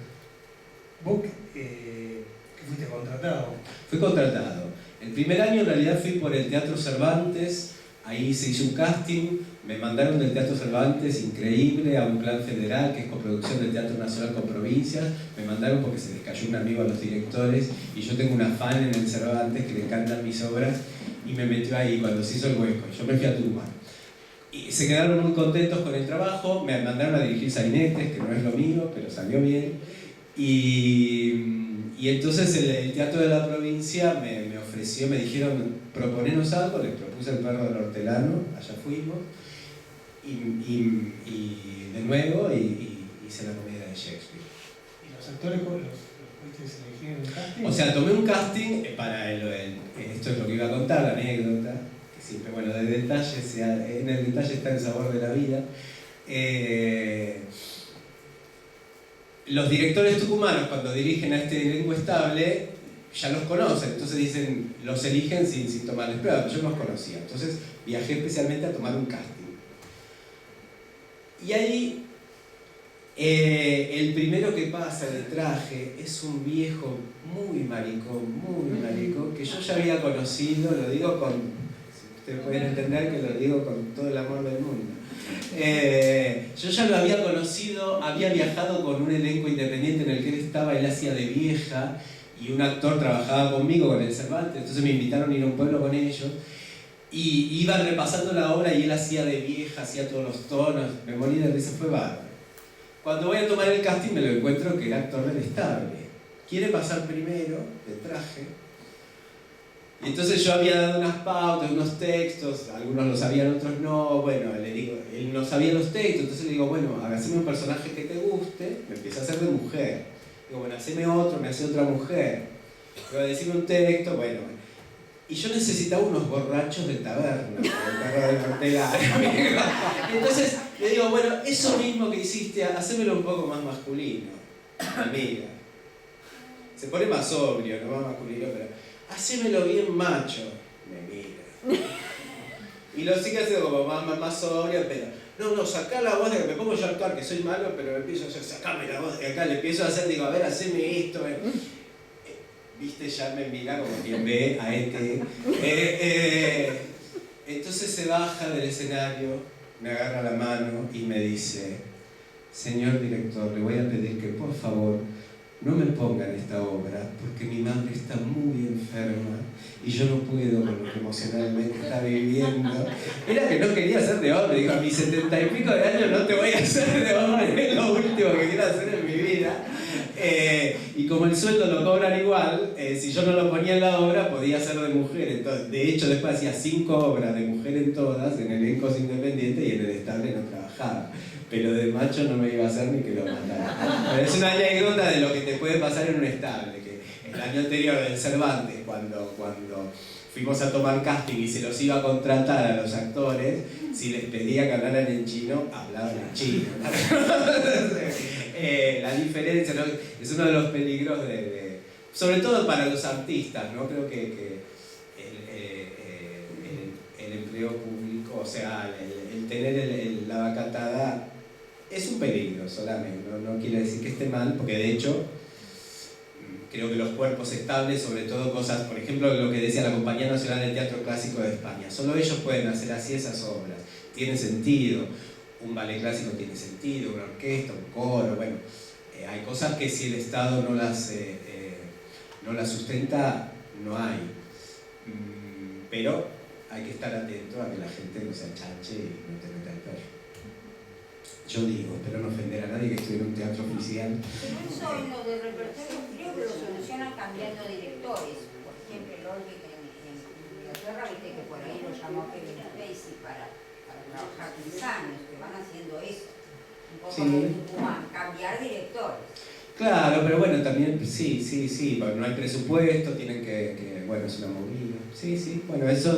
Vos que fuiste contratado. Fui contratado. El primer año en realidad fui por el Teatro Cervantes, ahí se hizo un casting, me mandaron del Teatro Cervantes, increíble, a un plan federal que es coproducción del Teatro Nacional con provincias. Me mandaron porque se les cayó un amigo a los directores y yo tengo una fan en el Cervantes que le encantan mis obras y me metió ahí cuando se hizo el hueco. Yo me fui a Tucumán. Y se quedaron muy contentos con el trabajo, me mandaron a dirigir Sainetes, que no es lo mío, pero salió bien. Y entonces el Teatro de la Provincia me ofreció, me dijeron, proponenos algo, les propuse El perro del hortelano, allá fuimos, y de nuevo hice la comedia de Shakespeare. ¿Y los actores los fuiste elegir en el casting? O sea, tomé un casting para esto es lo que iba a contar, la anécdota, que siempre, bueno, en el detalle está el sabor de la vida. Los directores tucumanos, cuando dirigen a este elenco estable, ya los conocen, entonces dicen, los eligen sin tomarles pruebas, yo no los conocía, entonces viajé especialmente a tomar un casting. Y ahí, el primero que pasa en el traje es un viejo muy maricón, que yo ya había conocido, lo digo con... Ustedes pueden entender que lo digo con todo el amor del mundo. Yo ya lo había conocido, había viajado con un elenco independiente en el que él estaba, él hacía de vieja y un actor trabajaba conmigo, con el Cervantes, entonces me invitaron a ir a un pueblo con ellos y iban repasando la obra y él hacía de vieja, hacía todos los tonos, me morí de risa, fue bárbaro. Cuando voy a tomar el casting me lo encuentro que era actor del Estable. Quiere pasar primero, de traje. Y entonces yo había dado unas pautas, unos textos, algunos lo sabían, otros no. Bueno, le digo, él no sabía los textos, entonces le digo, bueno, haceme un personaje que te guste, me empieza a hacer de mujer. Digo, bueno, haceme otro, me hace otra mujer. Digo, decime un texto, bueno. Y yo necesitaba unos borrachos de taberna, el perro del hortelario. Entonces le digo, bueno, eso mismo que hiciste, hacémelo un poco más masculino, amiga. Se pone más sobrio, no más masculino, pero hacémelo bien macho, me mira. Y lo sigue haciendo como más sobrio, pero no, sacá la voz de que me pongo yo a actuar, que soy malo, pero me empiezo a hacer, sacame la voz de acá, le empiezo a hacer, digo, a ver, haceme esto. Viste, ya me mira como quien ve a este. Entonces se baja del escenario, me agarra la mano y me dice, señor director, le voy a pedir que por favor no me pongan esta obra porque mi madre está muy enferma y yo no puedo con lo que emocionalmente está viviendo. Era que no quería ser de hombre, digo, a mis 70 y pico de años no te voy a hacer de hombre, es lo último que quiero hacer en mi vida. Y como el sueldo lo cobran igual, si yo no lo ponía en la obra podía ser de mujer. Entonces, de hecho después hacía 5 obras de mujer en todas, en elencos independientes, y en el Estable no trabajaba. Pero de macho no me iba a hacer ni que lo mandara. Pero es una anécdota de lo que te puede pasar en un Estable, que el año anterior del Cervantes, cuando fuimos a tomar casting y se los iba a contratar a los actores, si les pedía que hablaran en chino, hablaban en chino. La diferencia, ¿no? Es uno de los peligros sobre todo para los artistas, ¿no? Creo que el empleo público, o sea, el tener la vaca atada es un peligro solamente, no quiere decir que esté mal, porque de hecho creo que los cuerpos estables, sobre todo cosas, por ejemplo, lo que decía la Compañía Nacional del Teatro Clásico de España, solo ellos pueden hacer así esas obras, tiene sentido. Un ballet clásico tiene sentido, una orquesta, un coro, bueno, hay cosas que si el Estado no las sustenta, no hay. Pero hay que estar atento a que la gente no se achanche y no te meta el perro. Yo digo, espero no ofender a nadie que estoy en un teatro oficial. Pero eso en lo de repertorio creo que lo solucionan cambiando directores. Por ejemplo, el Olvi en Inglaterra, viste que por ahí lo llamó Kevin Spacey para trabajar 15 años, que van haciendo eso. Un poco de Tucumán, cambiar directores. Claro, pero bueno, también, sí, porque no hay presupuesto, tienen que bueno, es una movida. Sí, bueno, esa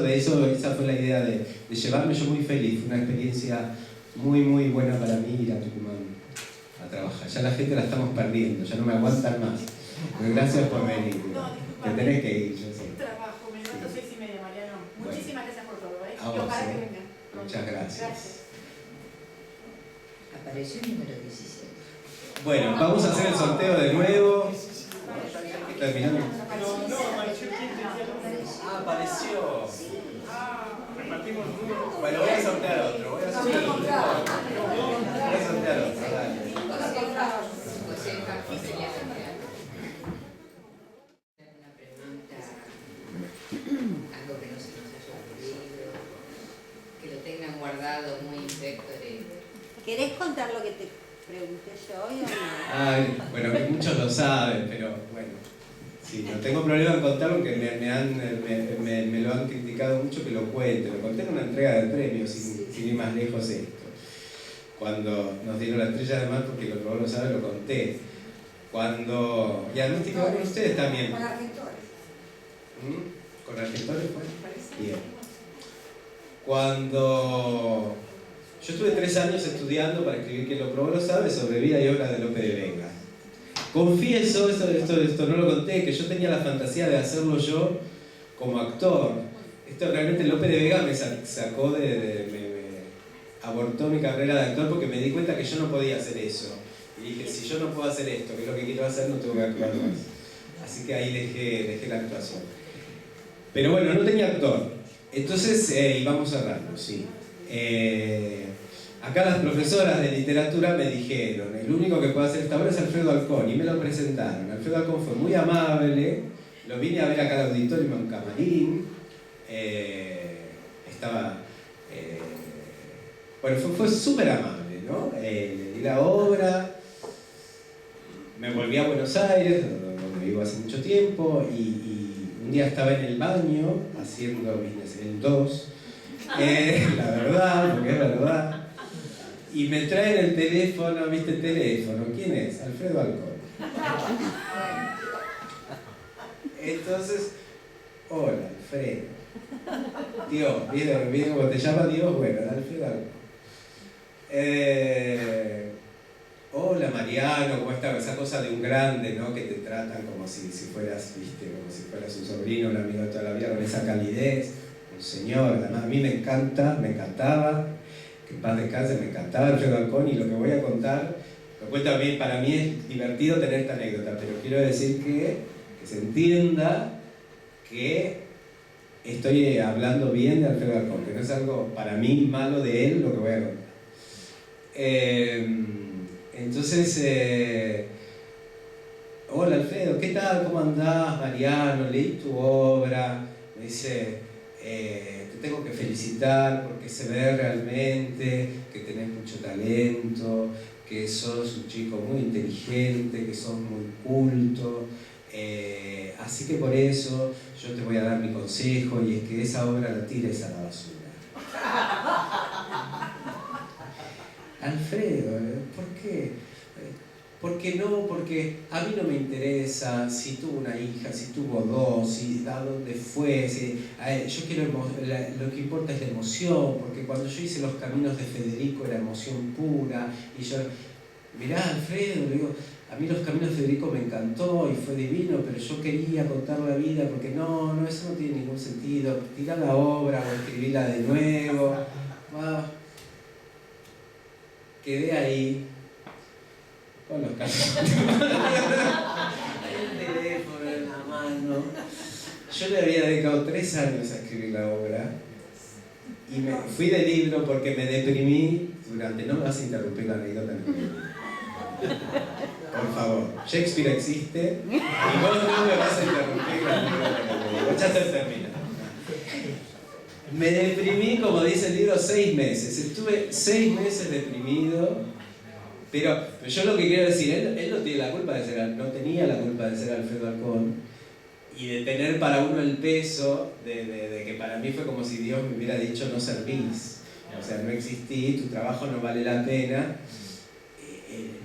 fue la idea de llevarme, yo muy feliz, fue una experiencia muy buena para mí ir a Tucumán a trabajar. Ya la gente la estamos perdiendo, ya no me aguantan más. Pero gracias por venir. Te tenés que ir, yo sé. Trabajo, me levanto 6:30, Mariano. Muchísimas gracias por todo, ¿eh? A Y ojalá vos, que vengan. Muchas gracias. Apareció el número 17. Bueno, vamos a hacer el sorteo de nuevo. Terminamos. Apareció. Repartimos números. Bueno, voy a sortear otro. Voy a sortear otro, dale. Una pregunta, algo que no se nos haya ocurrido, que lo tengan guardado muy inspectores. ¿Querés contar lo que te pregunté yo hoy o no? Ay, bueno, que muchos lo saben, pero bueno. Sí, no tengo problema en contarlo, porque me lo han criticado mucho que lo cuente. Lo conté en una entrega de premios, sin ir más lejos esto. Cuando nos dieron la estrella de mar, porque lo que vos lo sabes, lo conté. Y además tiene que ver con ustedes también. Con Argentores. ¿Con Argentores fue? Bien. Cuando yo estuve 3 años estudiando para escribir, quien lo probó lo sabe, sobre vida y obra de Lope de Vega. Confieso, esto no lo conté, que yo tenía la fantasía de hacerlo yo como actor. Esto realmente Lope de Vega me sacó me abortó mi carrera de actor, porque me di cuenta que yo no podía hacer eso. Y dije, si yo no puedo hacer esto, que es lo que quiero hacer, no tengo que actuar más. Así que ahí dejé la actuación. Pero bueno, no tenía actor. Entonces, y vamos cerrando, sí. Acá las profesoras de literatura me dijeron, el único que puede hacer esta obra es Alfredo Alcón, y me lo presentaron. Alfredo Alcón fue muy amable, lo vine a ver acá al auditorio en un camarín, bueno, fue súper amable, ¿no? Le di la obra, me volví a Buenos Aires, donde vivo hace mucho tiempo, y un día estaba en el baño haciendo Business en 2, la verdad, porque es verdad, y me traen el teléfono, ¿viste el teléfono? ¿Quién es? Alfredo Alcón. Entonces, hola, Alfredo. Dios, ¿viste cómo te llama Dios? Bueno, Alfredo Alcón. Hola Mariano, ¿cómo estás? Esa cosa de un grande, ¿no? Que te tratan como si fueras, ¿viste? Como si fueras un sobrino, un amigo de toda la vida, con esa calidez. Un señor, además a mí me encantaba, que en paz descanse, me encantaba Alfredo Alcón, y lo que voy a contar, lo cuento a mí, para mí es divertido tener esta anécdota, pero quiero decir que se entienda que estoy hablando bien de Alfredo Alcón, que no es algo para mí malo de él lo que voy a contar. Entonces, hola Alfredo, ¿qué tal? ¿Cómo andás? Mariano, leí tu obra, me dice, te tengo que felicitar porque se ve realmente que tenés mucho talento, que sos un chico muy inteligente, que sos muy culto, así que por eso yo te voy a dar mi consejo, y es que esa obra la tires a la basura. Alfredo, ¿por qué? ¿Por qué no? Porque a mí no me interesa si tuvo una hija, si tuvo dos, si a dónde fue. Yo quiero lo que importa es la emoción, porque cuando yo hice Los Caminos de Federico era emoción pura. Y yo, mirá Alfredo, le digo, a mí Los Caminos de Federico me encantó y fue divino, pero yo quería contar la vida porque no, eso no tiene ningún sentido. Tirá la obra o escribíla de nuevo. Quedé ahí con los calzones, el teléfono en la mano. Yo le había dedicado 3 años a escribir la obra y me fui de libro porque me deprimí durante... No me vas a interrumpir la anécdota. Por favor, Shakespeare existe y vos no me vas a interrumpir la anécdota. Ya se termina. Me deprimí, como dice el libro, 6 meses. Estuve 6 meses deprimido, pero yo lo que quiero decir, él no tiene la culpa de ser, no tenía la culpa de ser Alfredo Alcón y de tener para uno el peso de que para mí fue como si Dios me hubiera dicho no servís, o sea, no existí, tu trabajo no vale la pena.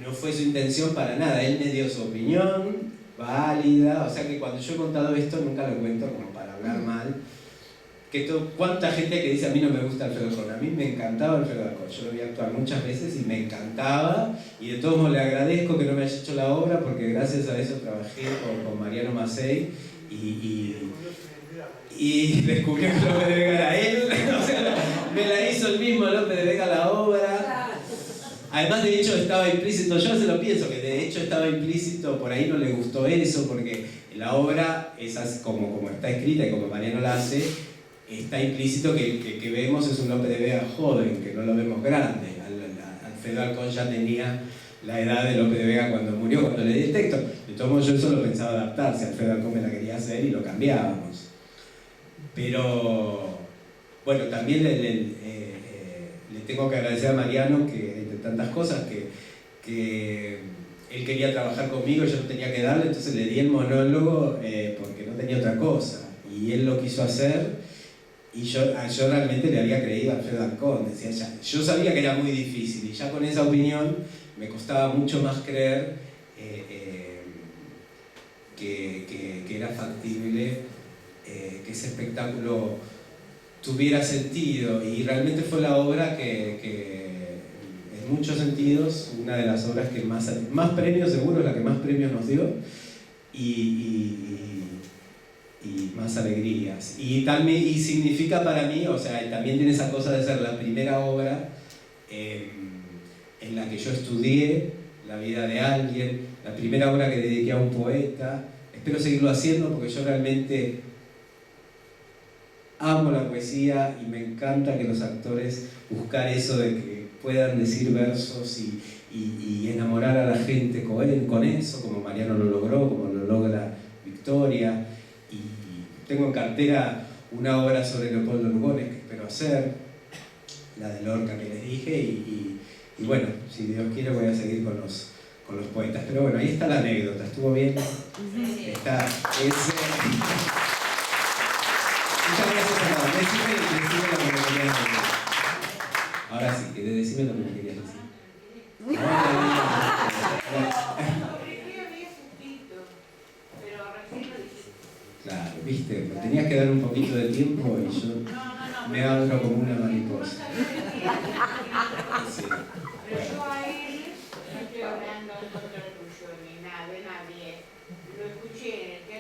No fue su intención para nada, él me dio su opinión válida, o sea que cuando yo he contado esto nunca lo cuento como para hablar mal. ¿Cuánta gente que dice a mí no me gusta Alfredo Alcón? A mí me encantaba Alfredo Alcón, yo lo vi actuar muchas veces y me encantaba, y de todos modos le agradezco que no me haya hecho la obra porque gracias a eso trabajé con Mariano Macei y descubrí que Lope de Vega era él, o sea, me la hizo el mismo Lope de Vega la obra. Además, de hecho, estaba implícito, yo se lo pienso, que de hecho estaba implícito, por ahí no le gustó eso, porque la obra, como está escrita y como Mariano la hace, está implícito que vemos es un Lope de Vega joven, que no lo vemos grande. Alfredo Alcón ya tenía la edad de Lope de Vega cuando murió, cuando le di el texto. De todos modos, yo eso lo pensaba adaptar, si Alfredo Alcón me la quería hacer y lo cambiábamos. Pero, bueno, también le tengo que agradecer a Mariano, que entre tantas cosas, que él quería trabajar conmigo y yo no tenía que darle, entonces le di el monólogo porque no tenía otra cosa. Y él lo quiso hacer. Y yo realmente le había creído a Alfredo Alcón, decía, yo sabía que era muy difícil, y ya con esa opinión me costaba mucho más creer que era factible que ese espectáculo tuviera sentido, y realmente fue la obra que en muchos sentidos, una de las obras que más premios, seguro la que más premios nos dio, y más alegrías. Y significa para mí, o sea, también tiene esa cosa de ser la primera obra en la que yo estudié la vida de alguien, la primera obra que dediqué a un poeta. Espero seguirlo haciendo porque yo realmente amo la poesía y me encanta que los actores buscar eso de que puedan decir versos y enamorar a la gente con eso, como Mariano lo logró, como lo logra Victoria. Y tengo en cartera una obra sobre Leopoldo Lugones que espero hacer, la de Lorca que les dije, y bueno, si Dios quiere voy a seguir con los poetas. Pero bueno, ahí está la anécdota, ¿estuvo bien? Está, muchas gracias a todos. Decime lo que me querías decir. Ahora sí, decime lo que me querías decir. Claro, viste, me tenías que dar un poquito de tiempo y yo me abro como una mariposa. Sí. Pero yo a él no estoy hablando en contra tuyo ni nada, de nadie. Lo escuché en el